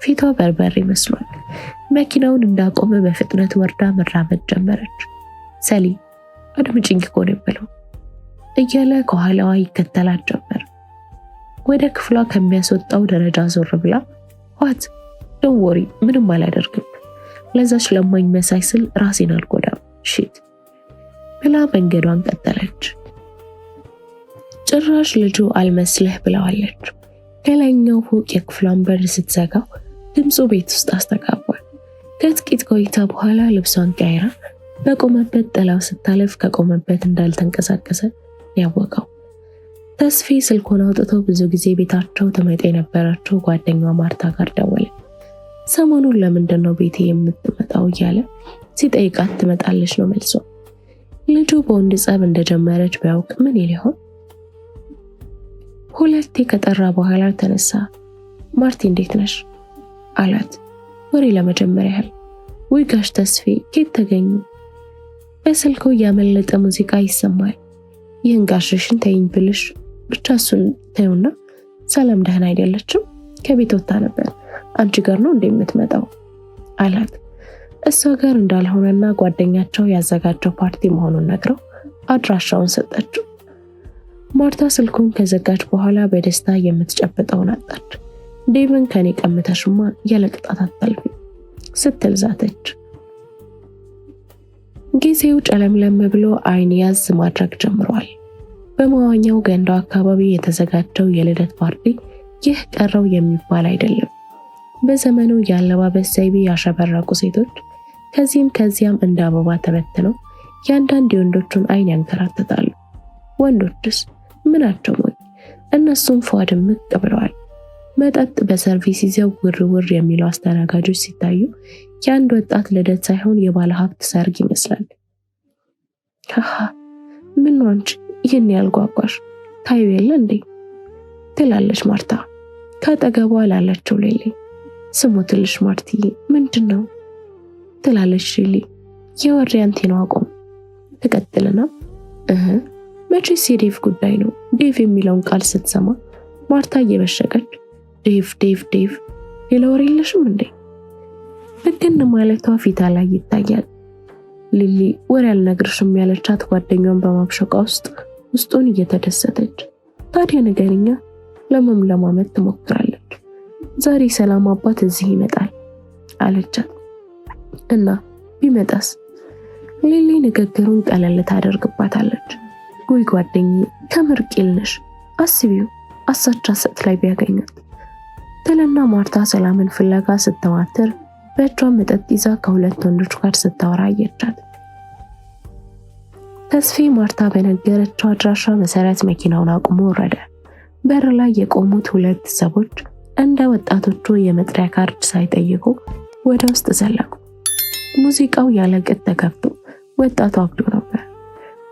[SPEAKER 1] ፊቷ በርበሬ መስሏል። መኪናውን እንዳቆመ በፍጥነት ወርዳ መራመድ ጀመረች። ሰሊ አድምጪኝ እኮ ነው የምለው እያለ ከኋላዋ ይከተላት ጀመር። ወደ ክፍሏ ከሚያስወጣው ደረጃ ዞር ብላ ዋት ዶንት ወሪ ምንም አላደርግም፣ ለዛች ለማኝ መሳይ ስል ራሴን አልጎዳም ሺት ብላ መንገዷን ቀጠለች። ጭራሽ ልጁ አልመስልህ ብለዋለች። ከላይኛው ፎቅ የክፍሏን በር ስትዘጋው ድምፁ ቤት ውስጥ አስተጋባል። ከጥቂት ቆይታ በኋላ ልብሷን ቀይራ በቆመበት ጥላው ስታለፍ ከቆመበት እንዳልተንቀሳቀሰ ያወቀው። ተስፋዬ ስልኩን አውጥቶ ብዙ ጊዜ ቤታቸው ትመጣ የነበረችው ጓደኛዋ ማርታ ጋር ደወለ። ሰሞኑን ለምንድን ነው ቤቴ የምትመጣው እያለ ሲጠይቃት ትመጣለች ነው መልሶ። ልጁ በወንድ ጸብ እንደጀመረች ቢያውቅ ምን ይል ይሆን? ሁለቴ ከጠራ በኋላ ተነሳ። ማርቲ እንዴት ነሽ አላት ወሬ ለመጀመር ያህል። ወይ ጋሽ ተስፋዬ ከየት ተገኙ? በስልኩ ያመለጠ ሙዚቃ ይሰማል። ይህን ጋሽሽን ተይኝ ብልሽ ብቻ እሱን ተይውና ሰላም ደህና አይደለችም? ከቤት ወጣ ነበር። አንቺ ጋር ነው እንደምትመጣው አላት። እሷ ጋር እንዳልሆነና ጓደኛቸው ያዘጋጀው ፓርቲ መሆኑን ነግረው አድራሻውን ሰጠችው። ማርታ ስልኩን ከዘጋች በኋላ በደስታ የምትጨብጠውን አጣች። ዴቭን ከኔ ቀምተሽማ ያለ ቅጣት አታልፊ ስትል ዛተች። ጊዜው ጨለምለም ብሎ አይን ያዝ ማድረግ ጀምሯል። በመዋኛው ገንዳው አካባቢ የተዘጋጀው የልደት ፓርቲ ይህ ቀረው የሚባል አይደለም። በዘመኑ የአለባበስ ዘይቤ ያሸበረቁ ሴቶች ከዚህም ከዚያም እንደ አበባ ተበትነው ያንዳንድ የወንዶቹን አይን ያንከራተታሉ። ወንዶችስ ምናቸው ሞኝ? እነሱም ፏ ድምቅ ብለዋል። መጠጥ በሰርቪስ ይዘው ውር የሚለው አስተናጋጆች ሲታዩ የአንድ ወጣት ልደት ሳይሆን የባለ ሀብት ሰርግ ይመስላል። ሃሃ ምን ነው አንቺ ይህን ያልጓጓሽ ታዩ የለ እንዴ ትላለች ማርታ ከአጠገቧ ላለችው ሌሊ። ስሙትልሽ ማርትዬ ምንድነው ትላለች ሌሊ የወሬ አንቴናው አቆም። ተቀጥልና መቼስ የዴቭ ጉዳይ ነው። ዴቭ የሚለውን ቃል ስትሰማ ማርታ እየበሸቀች ዴቭ ሌላ ወሬ የለሽም እንዴ ልክን ማለቷ ፊቷ ላይ ይታያል። ሊሊ ወሬ አልነግርሽም ያለቻት ጓደኛዋን በማብሸቃ ውስጡን እየተደሰተች ታዲያ ነገርኛ ለመምለማመት ትሞክራለች። ዛሬ ሰላም አባት እዚህ ይመጣል አለቻት። እና ቢመጣስ? ሊሊ ንግግሩን ቀለል ታደርግባታለች። ጉይ ጓደኛዬ ከምርቅ ይልነሽ አስቢው አሳቻ ሰት ላይ ቢያገኙት ትልና ማርታ ሰላምን ፍለጋ ስትዋትር በእጇ መጠጥ ይዛ ከሁለት ወንዶች ጋር ስታወራ አየቻት። ተስፋዬ ማርታ በነገረችው አድራሻ መሰረት መኪናውን አቁሞ ወረደ። በር ላይ የቆሙት ሁለት ሰዎች እንደ ወጣቶቹ የመጥሪያ ካርድ ሳይጠይቁ ወደ ውስጥ ዘለቁ። ሙዚቃው ያለቅጥ ተከፍቶ ወጣቱ አብዶ ነበር።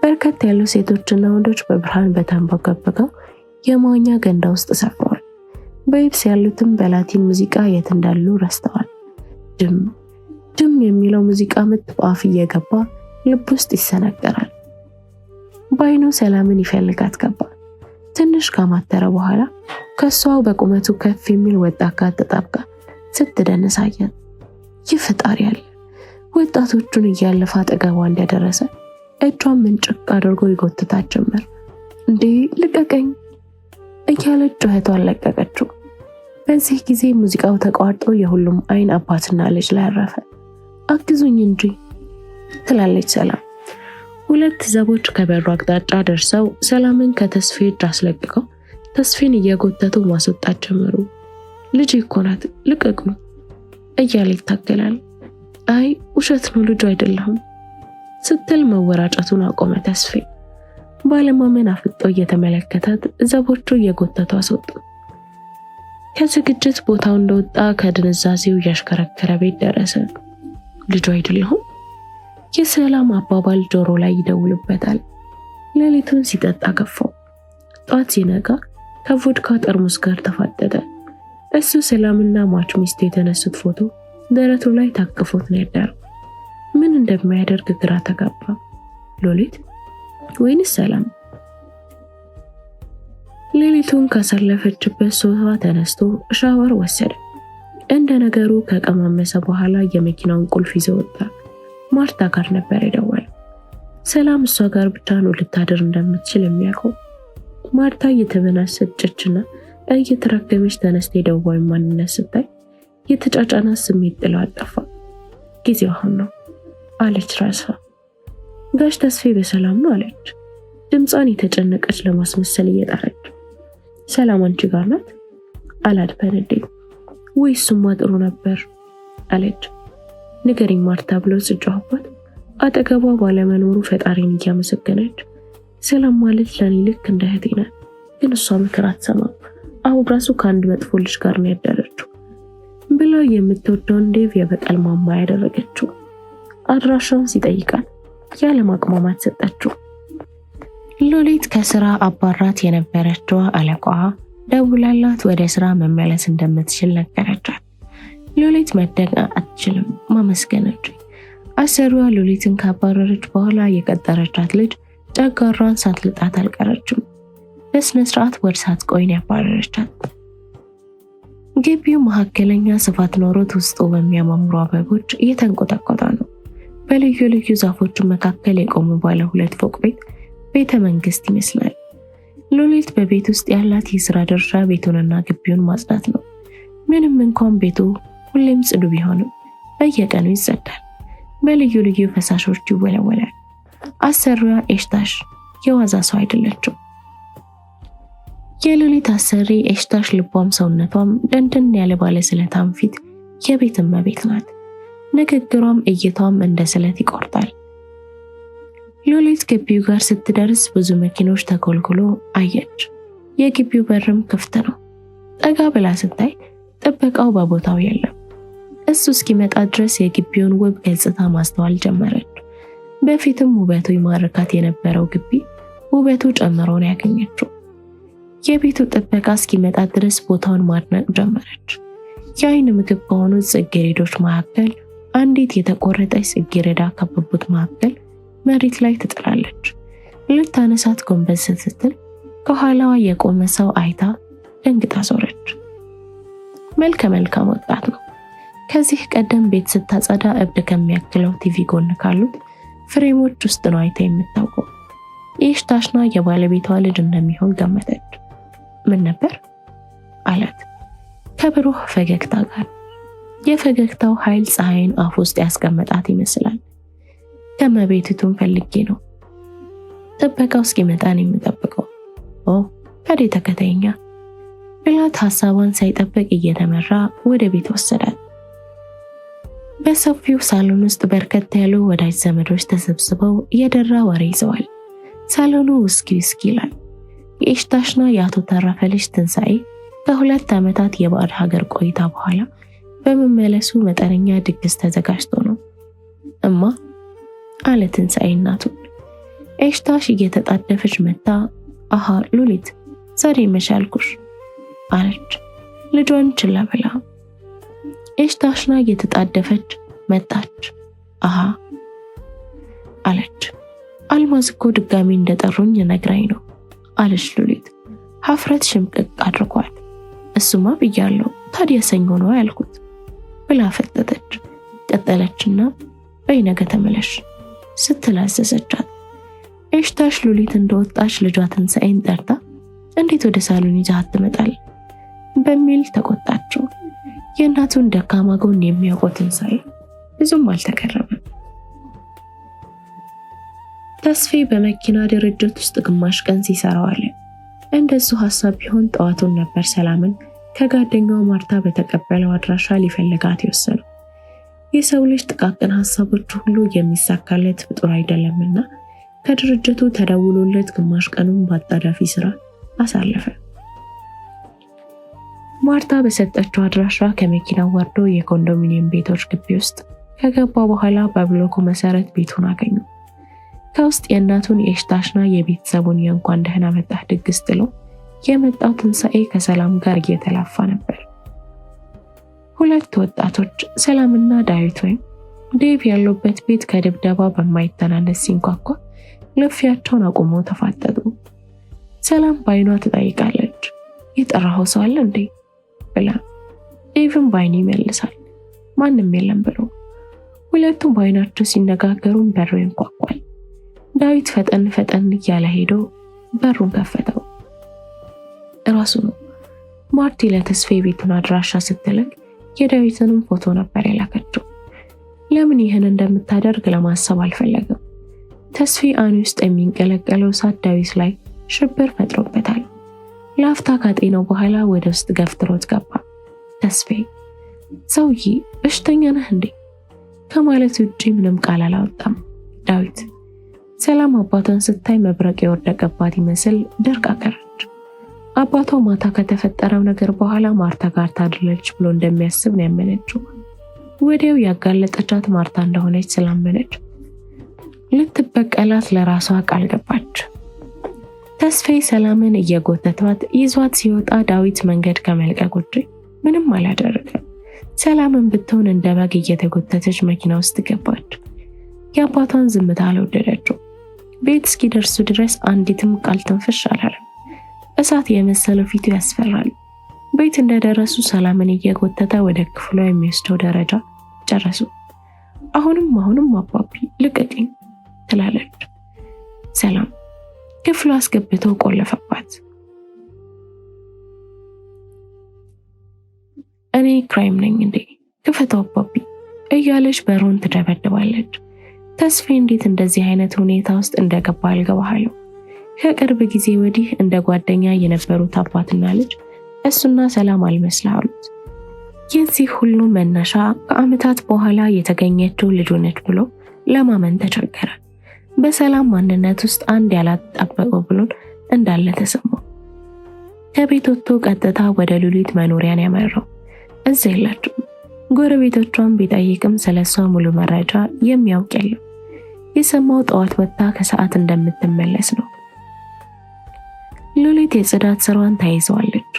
[SPEAKER 1] በርከት ያሉ ሴቶችና ወንዶች በብርሃን በተንበገበገው የመዋኛ ገንዳ ውስጥ ሰፍረዋል። በየብስ ያሉትም በላቲን ሙዚቃ የት እንዳሉ ረስተዋል። ድም ድም የሚለው ሙዚቃ ምት በአፍ እየገባ ልብ ውስጥ ይሰነቀራል። በዓይኑ ሰላምን ይፈልጋት ገባ። ትንሽ ካማተረ በኋላ ከሷው በቁመቱ ከፍ የሚል ወጣት ጋር ተጣብቃ ስትደንስ አያት። ይህ ፈጣሪ ያለ ወጣቶቹን እያለፈ አጠገቧ እንደደረሰ እጇን ምንጭቅ አድርጎ ይጎትታት ጀመር። እንዴ ልቀቀኝ እያለች ጩኸቷን ለቀቀችው። በዚህ ጊዜ ሙዚቃው ተቋርጦ የሁሉም አይን አባትና ልጅ ላይ አረፈ። አግዙኝ እንጂ ትላለች ሰላም። ሁለት ዘቦች ከበሩ አቅጣጫ ደርሰው ሰላምን ከተስፌ እጅ አስለቅቀው ተስፌን እየጎተቱ ማስወጣት ጀመሩ። ልጅ እኮ ናት ልቀቁኝ እያለ ይታገላል። አይ ውሸት ነው ልጁ አይደለሁም ስትል መወራጨቱን አቆመ ተስፌ። ባለማመን አፍጦ እየተመለከታት ዘቦቹ እየጎተቱ አስወጡ። ከዝግጅት ቦታው እንደወጣ ከድንዛዜው እያሽከረከረ ቤት ደረሰ። ልጁ አይደለሁም የሰላም አባባል ጆሮ ላይ ይደውልበታል። ሌሊቱን ሲጠጣ ገፋው። ጧት ሲነጋ ከቮድካ ጠርሙስ ጋር ተፋጠጠ። እሱ ሰላምና ሟች ሚስቱ የተነሱት ፎቶ ደረቱ ላይ ታቅፎት ነው ያደረው። ምን እንደሚያደርግ ግራ ተጋባ። ሎሊት ወይንስ ሰላም? ሌሊቱን ካሳለፈችበት ሶፋ ተነስቶ ሻወር ወሰደ። እንደ ነገሩ ከቀማመሰ በኋላ የመኪናውን ቁልፍ ይዞ ወጣ። ማርታ ጋር ነበር የደወለው። ሰላም እሷ ጋር ብቻ ነው ልታድር እንደምትችል የሚያውቀው። ማርታ እየተበናጨችና እየተራገመች ተነስታ የደዋዩን ማንነት ስታይ የተጫጫናት ስሜት ጥለው አጠፋ። ጊዜው አሁን ነው አለች ራሷ። ጋሽ ተስፌ በሰላም ነው አለች፣ ድምጿን የተጨነቀች ለማስመሰል እየጣረች። ሰላም አንቺ ጋር ናት አላት በንዴት። ወይ እሱማ ጥሩ ነበር አለች። ንገሪኝ ማርታ ብሎ ስጮህባት አጠገቧ ባለመኖሩ ፈጣሪን እያመሰገነች ሰላም ማለት ለኔ ልክ እንደ እህቴ ናት፣ ግን እሷ ምክር አትሰማም። አሁን ራሱ ከአንድ መጥፎ ልጅ ጋር ነው ያደረችው ብላ የምትወደውን ዴቭ የበቀል ማማ ያደረገችው። አድራሻውን ሲጠይቃት ያለ ማቅማማት ሰጠችው። ሎሊት ከስራ አባራት የነበረችው አለቃዋ ደውላላት ወደ ስራ መመለስ እንደምትችል ነገረቻት። ሎሊት መደግ አትችልም፣ ማመስገነች። አሰሪዋ ሎሊትን ካባረረች በኋላ የቀጠረቻት ልጅ ጨጓራዋን ሳትልጣት አልቀረችም። በስነ ስርዓት ወደ ሳትቆይን ያባረረቻት። ግቢው መካከለኛ ስፋት ኖሮት ውስጡ በሚያማምሩ አበቦች እየተንቆጠቆጠ ነው። በልዩ ልዩ ዛፎች መካከል የቆመ ባለ 2 ፎቅ ቤተ መንግስት ይመስላል። ሎሊት በቤት ውስጥ ያላት የሥራ ድርሻ ቤቱንና ግቢውን ማጽዳት ነው። ምንም እንኳን ቤቱ ሁሌም ጽዱ ቢሆንም በየቀኑ ይጸዳል፣ በልዩ ልዩ ፈሳሾች ይወለወላል። አሰሪዋ ኤሽታሽ የዋዛ ሰው አይደለችም። የሎሊት አሰሪ ኤሽታሽ ልቧም ሰውነቷም ደንደን ያለ ባለ ስለታም ፊት የቤት እመቤት ናት። ንግግሯም እይቷም እንደ ስለት ይቆርጣል። ሎሊት ግቢው ጋር ስትደርስ ብዙ መኪኖች ተኮልኩሎ አየች። የግቢው በርም ክፍት ነው። ጠጋ ብላ ስታይ ጥበቃው በቦታው የለም። እሱ እስኪመጣ ድረስ የግቢውን ውብ ገጽታ ማስተዋል ጀመረች። በፊትም ውበቱ ይማርካት የነበረው ግቢ ውበቱ ጨምሮ ነው ያገኘችው። የቤቱ ጥበቃ እስኪመጣ ድረስ ቦታውን ማድነቅ ጀመረች። የአይን ምግብ ከሆኑት ጽጌረዶች መካከል አንዲት የተቆረጠች ጽጌረዳ ከብቡት መካከል መሬት ላይ ትጥላለች። ልታነሳት ጎንበስ ስትል ከኋላዋ የቆመ ሰው አይታ ደንግጣ ዞረች። መልካም ወጣት ነው። ከዚህ ቀደም ቤት ስታጸዳ እብድ ከሚያክለው ቲቪ ጎን ካሉት ፍሬሞች ውስጥ ነው አይታ የምታውቀው። ኤሽታሽና የባለቤቷ ልጅ እንደሚሆን ገመተች። ምን ነበር አላት ከብሩህ ፈገግታ ጋር። የፈገግታው ኃይል ፀሐይን አፍ ውስጥ ያስቀመጣት ይመስላል። ከመቤቱን ፈልጌ ነው ጥበቃው እስኪመጣ ነው የምጠብቀው። ታዲያ ተከታይኛ ብላት ሐሳቧን ሳይጠብቅ እየተመራ ወደ ቤት ወሰዳት። በሰፊው ሳሎን ውስጥ በርከት ያሉ ወዳጅ ዘመዶች ተሰብስበው የደራ ወሬ ይዘዋል። ሳሎኑ ውስኪ ይላል። የኤሽታሽና የአቶ ተረፈ ልጅ ትንሣኤ ከ2 ዓመታት የባዕድ ሀገር ቆይታ በኋላ በመመለሱ መጠነኛ ድግስ ተዘጋጅቶ ነው። እማ አለ ትንሣኤ እናቱን። ኤሽታሽ እየተጣደፈች መጣ። አሃ ሉሊት ዛሬ መሻልኩሽ አለች ልጇን ችላ ብላ። ኤሽታሽና እየተጣደፈች መጣች። አሃ አለች። አልማዝ እኮ ድጋሚ እንደጠሩኝ ነግራኝ ነው አለች ሉሊት ሀፍረት ሽምቅቅ አድርጓል። እሱማ ብያለሁ ታዲያ ሰኞ ነው ያልኩት ብላ ፈጠጠች። ቀጠለችና በይ ነገ ተመለሽ ስትላዘዘቻት ኤሽታሽ ሉሊት እንደወጣች ልጇ ትንሣኤን ጠርታ እንዴት ወደ ሳሎን ይዛት ትመጣል በሚል ተቆጣቸው። የእናቱን ደካማ ጎን የሚያውቀው ትንሣኤ ብዙም አልተከረመም። ተስፌ በመኪና ድርጅት ውስጥ ግማሽ ቀን ሲሰራ ዋለ። እንደሱ ሐሳብ ቢሆን ጠዋቱን ነበር ሰላምን ከጓደኛው ማርታ በተቀበለው አድራሻ ሊፈልጋት የወሰነው። የሰው ልጅ ጥቃቅን ሐሳቦች ሁሉ የሚሳካለት ፍጡር አይደለምና ከድርጅቱ ተደውሎለት ግማሽ ቀኑን በአጣዳፊ ስራ አሳለፈ። ማርታ በሰጠችው አድራሻ ከመኪናው ወርዶ የኮንዶሚኒየም ቤቶች ግቢ ውስጥ ከገባ በኋላ በብሎኩ መሰረት ቤቱን አገኙ። ከውስጥ የእናቱን የኤሽታሽና የቤተሰቡን የእንኳን ደህና መጣህ ድግስ ጥሎ የመጣው ትንሣኤ ከሰላም ጋር እየተላፋ ነበር። ሁለት ወጣቶች ሰላምና ዳዊት ወይም ዴቭ ያሉበት ቤት ከድብደባ በማይተናነስ ሲንኳኳ ልፊያቸውን አቁመው ተፋጠጡ። ሰላም በዓይኗ ትጠይቃለች፣ የጠራኸው ሰው አለ እንዴ ብላ። ዴቭም በዓይኑ ይመልሳል፣ ማንም የለም ብሎ። ሁለቱም በዓይናቸው ሲነጋገሩ በሩ ይንኳኳል። ዳዊት ፈጠን ፈጠን እያለ ሄዶ በሩን ከፈተው። እራሱ ነው። ማርቲ ለተስፌ ቤቱን አድራሻ ስትልክ የዳዊትንም ፎቶ ነበር የላከችው። ለምን ይህን እንደምታደርግ ለማሰብ አልፈለገም። ተስፌ አይኑ ውስጥ የሚንቀለቀለው እሳት ዳዊት ላይ ሽብር ፈጥሮበታል። ለአፍታ ካጤነው በኋላ ወደ ውስጥ ገፍትሮት ገባ። ተስፌ ሰውዬ በሽተኛ ነህ እንዴ ከማለት ውጪ ምንም ቃል አላወጣም። ዳዊት ሰላም አባቷን ስታይ መብረቅ የወደቀባት ይመስል ደርቃ ቀረች። አባቷ ማታ ከተፈጠረው ነገር በኋላ ማርታ ጋር ታድለች ብሎ እንደሚያስብ ነው ያመነችው። ወዲያው ያጋለጠቻት ማርታ እንደሆነች ስላመነች ልትበቀላት ለራሷ ቃል ገባች። ተስፌ ሰላምን እየጎተቷት ይዟት ሲወጣ ዳዊት መንገድ ከመልቀቅ ውጪ ምንም አላደረገም። ሰላምን ብትሆን እንደ በግ እየተጎተተች መኪና ውስጥ ገባች። የአባቷን ዝምታ አልወደደችው። ቤት እስኪደርሱ ድረስ አንዲትም ቃል ትንፍሽ አላለም። እሳት የመሰለው ፊቱ ያስፈራል። ቤት እንደደረሱ ሰላምን እየጎተተ ወደ ክፍሏ የሚወስደው ደረጃ ጨረሱ። አሁንም አባቢ ልቀቅኝ ትላለች። ሰላም ክፍሏ አስገብተው ቆለፈባት። እኔ ክራይም ነኝ እንዴ ክፈተው አባቢ እያለች በሩን ትደበድባለች። ተስፌ እንዴት እንደዚህ አይነት ሁኔታ ውስጥ እንደገባ አልገባሃለሁ። ከቅርብ ጊዜ ወዲህ እንደ ጓደኛ የነበሩት አባትና ልጅ እሱና ሰላም አልመስላሉት። የዚህ ሁሉ መነሻ ከዓመታት በኋላ የተገኘችው ልጁ ነች ብሎ ለማመን ተቸገረ። በሰላም ማንነት ውስጥ አንድ ያላጣበቀው ብሎን እንዳለ ተሰማው። ከቤት ወጥቶ ቀጥታ ወደ ሉሊት መኖሪያን ያመራው። እዚህ የላችም። ጎረቤቶቿን ቢጠይቅም ስለሷ ሙሉ መረጃ የሚያውቅ የለም። የሰማው ጠዋት ወጥታ ከሰዓት እንደምትመለስ ነው። ሉሊት የጽዳት ስራዋን ተያይዘዋለች።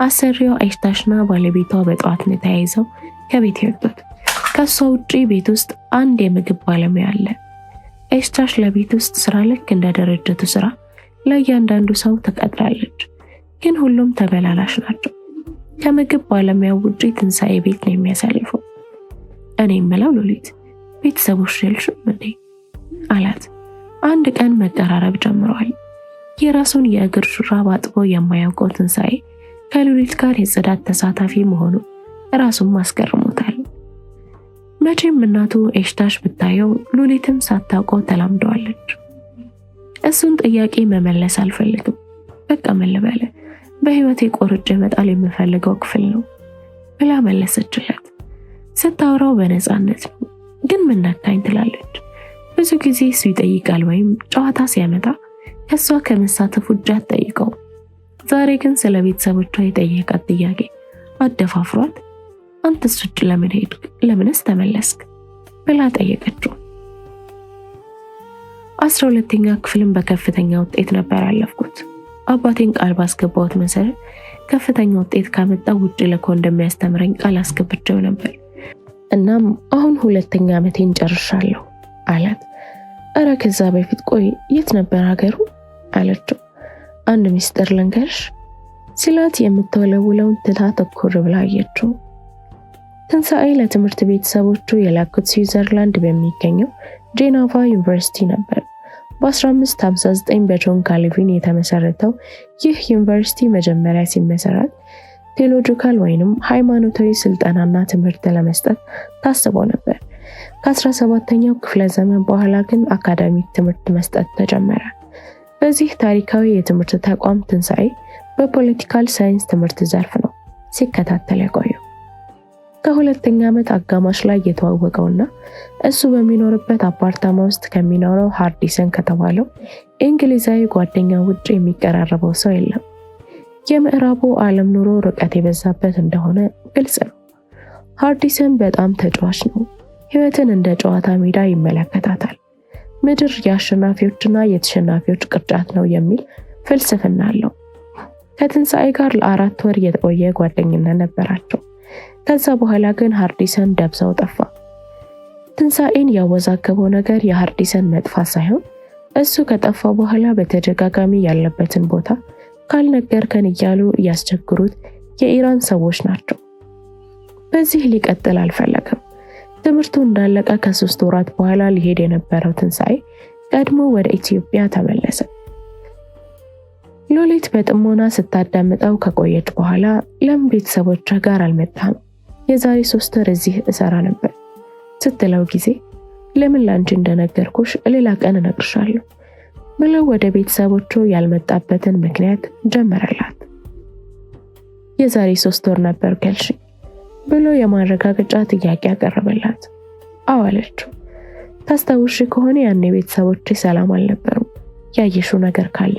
[SPEAKER 1] አሰሪዋ ኤሽታሽና ባለቤቷ በጠዋት ነው ተያይዘው ከቤት የወጡት። ከሷ ውጪ ቤት ውስጥ አንድ የምግብ ባለሙያ አለ። ኤሽታሽ ለቤት ውስጥ ስራ ልክ እንደ ድርጅቱ ስራ ለእያንዳንዱ ሰው ተቀጥራለች። ግን ሁሉም ተበላላሽ ናቸው። ከምግብ ባለሙያው ውጪ ትንሣኤ ቤት ነው የሚያሳልፈው። እኔ የምለው ሉሊት ቤተሰቦች የልሽም እንዴ አላት። አንድ ቀን መቀራረብ ጀምረዋል። የራሱን የእግር ሹራብ አጥቦ የማያውቀው ትንሣኤ ከሉሊት ጋር የጽዳት ተሳታፊ መሆኑ ራሱን ማስገርሞታል። መቼም እናቱ ኤሽታሽ ብታየው ሉሊትም ሳታውቀው ተላምደዋለች። እሱን ጥያቄ መመለስ አልፈልግም። በቃ ምን ልበል በህይወቴ ቆርጬ መጣል የምፈልገው ክፍል ነው ብላ መለሰችለት። ስታወራው በነፃነት ነው፣ ግን ምን ነካኝ ትላለች። ብዙ ጊዜ እሱ ይጠይቃል ወይም ጨዋታ ሲያመጣ ከሷ ከመሳተፉ እጅ አትጠይቀው። ዛሬ ግን ስለ ቤተሰቦቿ የጠየቃት ጥያቄ አደፋፍሯት። አንተስ ውጭ ለምን ሄድክ? ለምንስ ተመለስክ? ብላ ጠየቀችው። 12ኛ ክፍልን በከፍተኛ ውጤት ነበር ያለፍኩት። አባቴን ቃል ባስገባሁት መሰረት ከፍተኛ ውጤት ካመጣው ውጭ ልኮ እንደሚያስተምረኝ ቃል አስገብቼው ነበር። እናም አሁን 2ኛ ዓመቴን ጨርሻለሁ አላት። እረ ከዛ በፊት ቆይ የት ነበር ሀገሩ አለችው። አንድ ሚስጥር ልንገርሽ ሲላት የምትወለውለውን ትታ ትኩር ብላ አየችው። ትንሣኤ ለትምህርት ቤተሰቦቹ የላኩት ስዊዘርላንድ በሚገኘው ጄኔቫ ዩኒቨርሲቲ ነበር። በ1559 በጆን ካልቪን የተመሰረተው ይህ ዩኒቨርሲቲ መጀመሪያ ሲመሰረት ቴዎሎጂካል ወይንም ሃይማኖታዊ ስልጠናና ትምህርት ለመስጠት ታስቦ ነበር። ከ17ኛው ክፍለ ዘመን በኋላ ግን አካዳሚክ ትምህርት መስጠት ተጀመረ። በዚህ ታሪካዊ የትምህርት ተቋም ትንሣኤ በፖለቲካል ሳይንስ ትምህርት ዘርፍ ነው ሲከታተል የቆየው። ከ2ኛ ዓመት አጋማሽ ላይ የተዋወቀውና እሱ በሚኖርበት አፓርታማ ውስጥ ከሚኖረው ሃርዲሰን ከተባለው እንግሊዛዊ ጓደኛ ውጭ የሚቀራረበው ሰው የለም። የምዕራቡ ዓለም ኑሮ ርቀት የበዛበት እንደሆነ ግልጽ ነው። ሃርዲሰን በጣም ተጫዋች ነው። ህይወትን እንደ ጨዋታ ሜዳ ይመለከታታል። ምድር የአሸናፊዎችና የተሸናፊዎች ቅርጫት ነው የሚል ፍልስፍና አለው። ከትንሣኤ ጋር ለ4 ወር የቆየ ጓደኝነት ነበራቸው። ከዛ በኋላ ግን ሃርዲሰን ደብዛው ጠፋ። ትንሣኤን ያወዛገበው ነገር የሃርዲሰን መጥፋት ሳይሆን እሱ ከጠፋ በኋላ በተደጋጋሚ ያለበትን ቦታ ካልነገርከን እያሉ እያስቸግሩት የኢራን ሰዎች ናቸው። በዚህ ሊቀጥል አልፈለገም። ትምህርቱ እንዳለቀ ከ3 ወራት በኋላ ሊሄድ የነበረው ትንሣኤ ቀድሞ ወደ ኢትዮጵያ ተመለሰ። ሎሊት በጥሞና ስታዳምጠው ከቆየች በኋላ ለምን ቤተሰቦቿ ጋር አልመጣም? የዛሬ 3 ወር እዚህ እሰራ ነበር ስትለው ጊዜ ለምን ላንቺ እንደነገርኩሽ ሌላ ቀን እነግርሻለሁ ብለው ወደ ቤተሰቦቹ ያልመጣበትን ምክንያት ጀመረላት። የዛሬ 3 ወር ነበር ካልሽኝ ብሎ የማረጋገጫ ጥያቄ ያቀረበላት። አዎ አለችው። ታስታውሽ ከሆነ ያኔ ቤተሰቦቼ ሰላም አልነበሩም፣ ያየሽው ነገር ካለ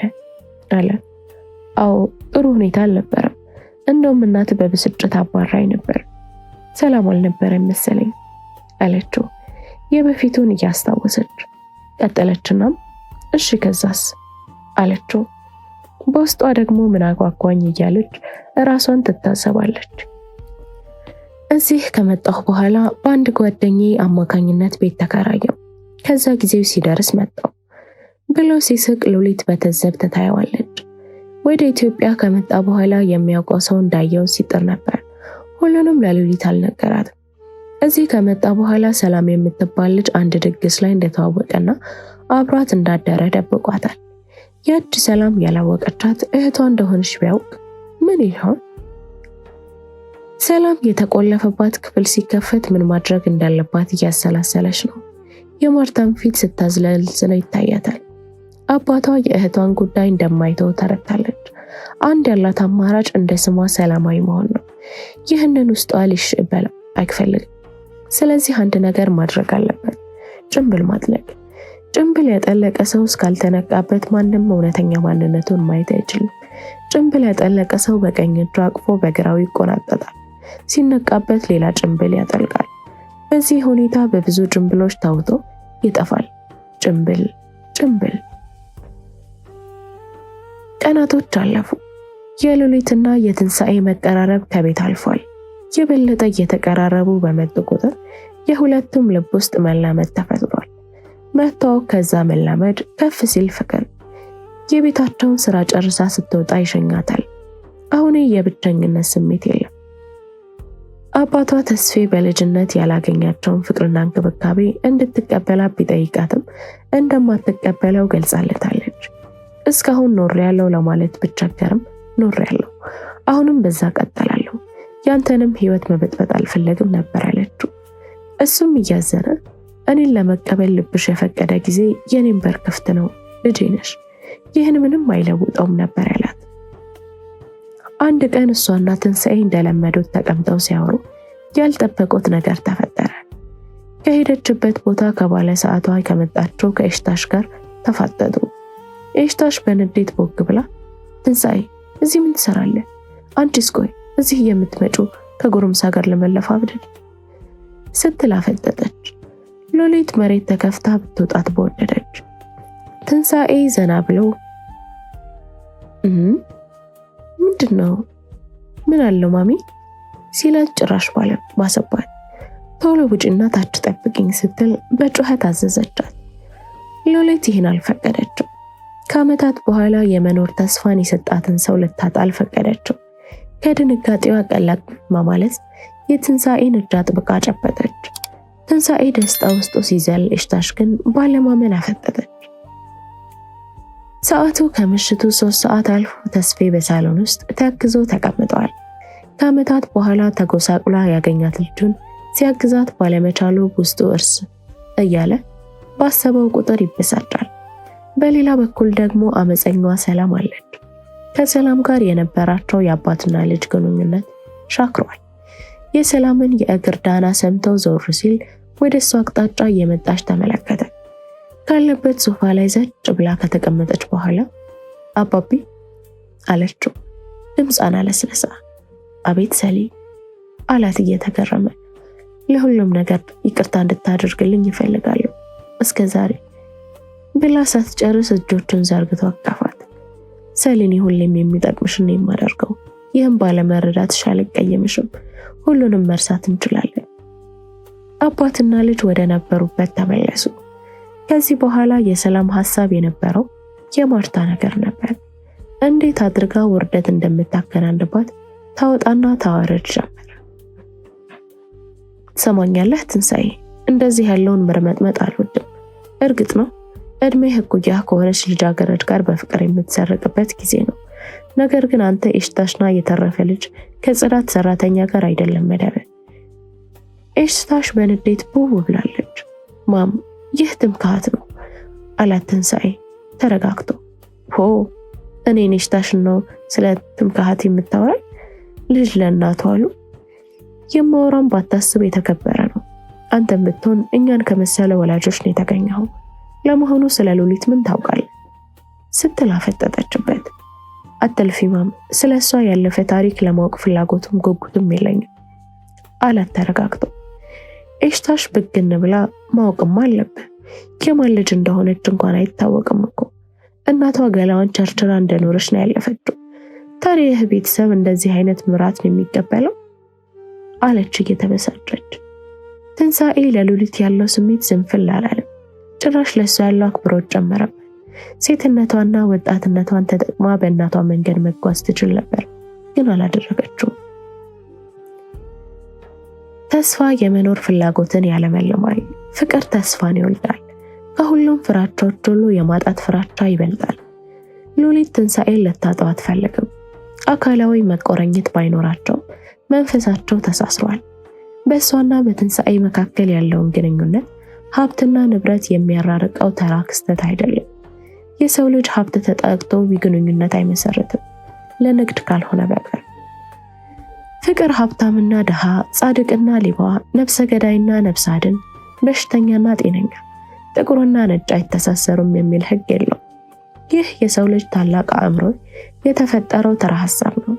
[SPEAKER 1] አለ። አዎ ጥሩ ሁኔታ አልነበረም። እንደውም እናት በብስጭት አባራኝ ነበር። ሰላም አልነበረም መሰለኝ አለችው የበፊቱን እያስታወሰች። ቀጠለችናም እሺ ከዛስ አለችው። በውስጧ ደግሞ ምን አጓጓኝ እያለች ራሷን ትታዘባለች። እዚህ ከመጣሁ በኋላ በአንድ ጓደኛዬ አማካኝነት ቤት ተከራየው። ከዛ ጊዜው ሲደርስ መጣው ብሎ ሲስቅ ሎሊት በትዝብት ታየዋለች። ወደ ኢትዮጵያ ከመጣ በኋላ የሚያውቀው ሰው እንዳየው ሲጥር ነበር። ሁሉንም ለሎሊት አልነገራትም። እዚህ ከመጣ በኋላ ሰላም የምትባል ልጅ አንድ ድግስ ላይ እንደተዋወቀና አብሯት እንዳደረ ደብቋታል። ያቺ ሰላም ያላወቀቻት እህቷ እንደሆነች ቢያውቅ ምን ይሆን? ሰላም የተቆለፈባት ክፍል ሲከፈት ምን ማድረግ እንዳለባት እያሰላሰለች ነው። የማርታን ፊት ስታዝለዝል ይታያታል። አባቷ የእህቷን ጉዳይ እንደማይተው ተረድታለች። አንድ ያላት አማራጭ እንደ ስሟ ሰላማዊ መሆን ነው። ይህንን ውስጧ ሊሽበላ አይፈልግም። ስለዚህ አንድ ነገር ማድረግ አለበት፣ ጭንብል ማጥለቅ። ጭንብል ያጠለቀ ሰው እስካልተነቃበት ማንም እውነተኛ ማንነቱን ማየት አይችልም። ጭንብል ያጠለቀ ሰው በቀኝ እጁ አቅፎ በግራው ይቆናጠጣል። ሲነቃበት ሌላ ጭንብል ያጠልቃል። በዚህ ሁኔታ በብዙ ጭንብሎች ታውቶ ይጠፋል። ጭንብል ጭንብል። ቀናቶች አለፉ። የሎሊትና የትንሣኤ መቀራረብ ከቤት አልፏል። የበለጠ እየተቀራረቡ በመጡ ቁጥር የሁለቱም ልብ ውስጥ መላመድ ተፈጥሯል። መተዋወቅ፣ ከዛ መላመድ፣ ከፍ ሲል ፍቅር። የቤታቸውን ስራ ጨርሳ ስትወጣ ይሸኛታል። አሁን የብቸኝነት ስሜት የለም። አባቷ ተስፌ በልጅነት ያላገኛቸውን ፍቅርና እንክብካቤ እንድትቀበላት ቢጠይቃትም እንደማትቀበለው ገልጻለታለች። እስካሁን ኖሬያለሁ ለማለት ብቸገርም ኖሬያለሁ፣ አሁንም በዛ ቀጥላለሁ፣ ያንተንም ህይወት መበጥበጥ አልፈለግም ነበር አለችው። እሱም እያዘነ እኔን ለመቀበል ልብሽ የፈቀደ ጊዜ የኔን በር ክፍት ነው፣ ልጄ ነሽ፣ ይህን ምንም አይለውጠውም ነበር ያላት። አንድ ቀን እሷና ትንሣኤ እንደለመዱት ተቀምጠው ሲያወሩ ያልጠበቁት ነገር ተፈጠረ። ከሄደችበት ቦታ ከባለ ሰዓቷ ከመጣቸው ከኤሽታሽ ጋር ተፋጠጡ። ኤሽታሽ በንዴት ቦግ ብላ ትንሣኤ እዚህ ምን ትሰራለህ? አንቺስ ቆይ እዚህ የምትመጪው ከጎረምሳ ጋር ለመለፋብድ ስትል አፈጠጠች። ሎሊት መሬት ተከፍታ ብትወጣት በወደደች። ትንሣኤ ዘና ብሎ ምንድነው? ምን አለው ማሚ ሲላት ጭራሽ ባሰባት። ቶሎ ውጪና ታች ጠብቂኝ ስትል በጩኸት አዘዘቻት። ሉሊት ይህን አልፈቀደችው። ከዓመታት በኋላ የመኖር ተስፋን የሰጣትን ሰው ልታጣ አልፈቀደችው። ከድንጋጤዋ ቀላቅ ማለት የትንሣኤን እጅ አጥብቃ ጨበጠች። ትንሣኤ ደስታ ውስጡ ሲዘል፣ ኤሽታሽ ግን ባለማመን አፈጠጠች። ሰዓቱ ከምሽቱ 3 ሰዓት አልፎ ተስፌ በሳሎን ውስጥ ተክዞ ተቀምጠዋል። ከዓመታት በኋላ ተጎሳቁላ ያገኛት ልጁን ሲያግዛት ባለመቻሉ ውስጡ እርስ እያለ ባሰበው ቁጥር ይበሳጫል። በሌላ በኩል ደግሞ አመፀኛዋ ሰላም አለች። ከሰላም ጋር የነበራቸው የአባትና ልጅ ግንኙነት ሻክሯል። የሰላምን የእግር ዳና ሰምተው ዞር ሲል ወደ እሱ አቅጣጫ እየመጣች ተመለከተ። ካለበት ሶፋ ላይ ዘጭ ብላ ከተቀመጠች በኋላ አባቢ አለችው። ድምጿን አለስለሳ። አቤት ሰሊ አላት እየተገረመ። ለሁሉም ነገር ይቅርታ እንድታደርግልኝ ይፈልጋለሁ እስከ ዛሬ ብላ ሳትጨርስ እጆቹን ዘርግቶ አቀፋት። ሰሊኒ ሁሌም የሚጠቅምሽን የማደርገው፣ ይህም ባለመረዳትሽ አልቀየምሽም። ሁሉንም መርሳት እንችላለን። አባትና ልጅ ወደ ነበሩበት ተመለሱ። ከዚህ በኋላ የሰላም ሐሳብ የነበረው የማርታ ነገር ነበር። እንዴት አድርጋ ውርደት እንደምታከናንባት ታወጣና ታወረድ ጀመር። ትሰማኛለህ ትንሣኤ፣ እንደዚህ ያለውን መርመጥመጥ አልወድም። እርግጥ ነው እድሜ እኩያ ከሆነች ልጃገረድ ጋር በፍቅር የምትሰርቅበት ጊዜ ነው። ነገር ግን አንተ ኤሽታሽና የተረፈ ልጅ ከጽዳት ሰራተኛ ጋር አይደለም መደበ። ኤሽታሽ በንዴት ቡቡ ብላለች። ማም ይህ ትምክህት ነው አላት ትንሣኤ ተረጋግቶ። ሆ እኔን ኤሽታሽን ነው ስለ ትምክህት የምታወራኝ? ልጅ ለእናቱ አሉ። የማወራም ባታስብ የተከበረ ነው። አንተም ብትሆን እኛን ከመሰለ ወላጆች ነው የተገኘው። ለመሆኑ ስለ ሉሊት ምን ታውቃለህ? ስትል አፈጠጠችበት። አትልፊ ማም፣ ስለ እሷ ያለፈ ታሪክ ለማወቅ ፍላጎቱም ጉጉትም የለኝም አላት ተረጋግቶ። ኤሽታሽ ብግን ብላ ማወቅም አለብህ፣ የማን ልጅ እንደሆነች እንኳን አይታወቅም እኮ። እናቷ ገላዋን ቸርችራ እንደኖረች ነው ያለፈችው። ታዲያ ይህ ቤተሰብ እንደዚህ አይነት ምራት ነው የሚቀበለው አለች እየተበሳጨች። ትንሣኤ ለሉሊት ያለው ስሜት ዝንፍል አላለም። ጭራሽ ለእሷ ያለው አክብሮት ጨመረበት። ሴትነቷና ወጣትነቷን ተጠቅማ በእናቷ መንገድ መጓዝ ትችል ነበር፣ ግን አላደረገችውም። ተስፋ የመኖር ፍላጎትን ያለመልማል። ፍቅር ተስፋን ይወልዳል። ከሁሉም ፍራቻዎች ሁሉ የማጣት ፍራቻ ይበልጣል። ሉሊት ትንሣኤን ልታጣው አትፈልግም። አካላዊ መቆረኝት ባይኖራቸውም መንፈሳቸው ተሳስሯል። በእሷና በትንሣኤ መካከል ያለውን ግንኙነት ሀብትና ንብረት የሚያራርቀው ተራ ክስተት አይደለም። የሰው ልጅ ሀብት ተጠቅቶ ግንኙነት አይመሰርትም፣ ለንግድ ካልሆነ በቀር። ፍቅር ሀብታምና ድሃ፣ ጻድቅና ሌባ፣ ነፍሰ ገዳይና ነፍስ አድን፣ በሽተኛና ጤነኛ፣ ጥቁርና ነጭ አይተሳሰሩም የሚል ሕግ የለው። ይህ የሰው ልጅ ታላቅ አእምሮ የተፈጠረው ተራ ሐሳብ ነው።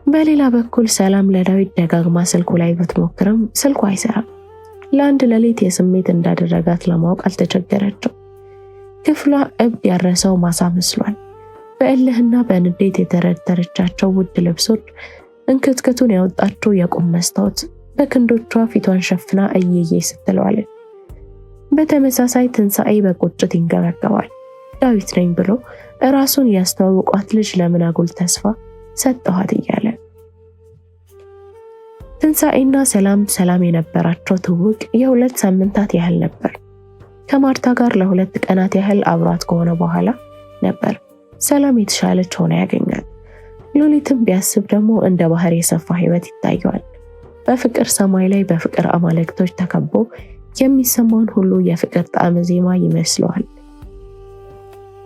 [SPEAKER 1] በሌላ በኩል ሰላም ለዳዊት ደጋግማ ስልኩ ላይ ብትሞክርም ስልኩ አይሰራም። ለአንድ ሌሊት የስሜት እንዳደረጋት ለማወቅ አልተቸገረችው። ክፍሏ እብድ ያረሰው ማሳ መስሏል። በእልህና በንዴት የተረተረቻቸው ውድ ልብሶች፣ እንክትክቱን ያወጣችው የቁም መስታወት በክንዶቿ ፊቷን ሸፍና እየየ ስትለዋለች። በተመሳሳይ ትንሣኤ በቁጭት ይንገበገባል። ዳዊት ነኝ ብሎ ራሱን ያስተዋወቋት ልጅ ለምን አጉል ተስፋ ሰጠኋት እያለ። ትንሣኤና ሰላም የነበራቸው ትውውቅ የ2 ሳምንታት ያህል ነበር። ከማርታ ጋር ለ2 ቀናት ያህል አብሯት ከሆነ በኋላ ነበር ሰላም የተሻለች ሆና ያገኛል። ሉሊትም ቢያስብ ደግሞ እንደ ባህር የሰፋ ህይወት ይታየዋል። በፍቅር ሰማይ ላይ በፍቅር አማልክቶች ተከቦ የሚሰማውን ሁሉ የፍቅር ጣዕም ዜማ ይመስለዋል።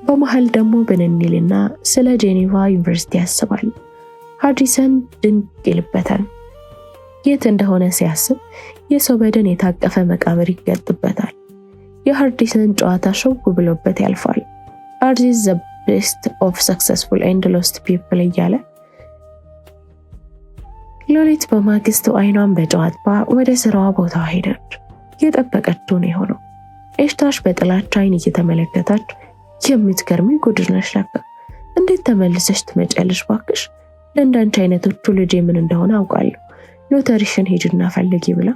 [SPEAKER 1] በመሃል ደግሞ ብንኒልና ስለ ጄኔቫ ዩኒቨርሲቲ ያስባል። ሃዲሰን ድንቅ ይልበታል። የት እንደሆነ ሲያስብ የሰው በደን የታቀፈ መቃብር ይገጥበታል። የሃርዲሰን ጨዋታ ሸው ብሎበት ያልፋል። አርዚስ ዘ ቤስት ኦፍ ሰክሰስፉል ኤንድ ሎስት ፒፕል እያለ። ሉሊት በማግስቱ አይኗን በጨዋታ ወደ ስራዋ ቦታ ሄደች። የጠበቀችው ነው የሆነው። ኤሽታሽ በጥላቻ አይን እየተመለከታች የምትገርሚ ጉድ ነሽ ለካ። እንዴት ተመልሰሽ ትመጫለሽ ባክሽ? ለእንዳንቺ አይነቶቹ ልጄ ምን እንደሆነ አውቃለሁ። ሎተሪሽን ሄጅና ፈልጊ ብላ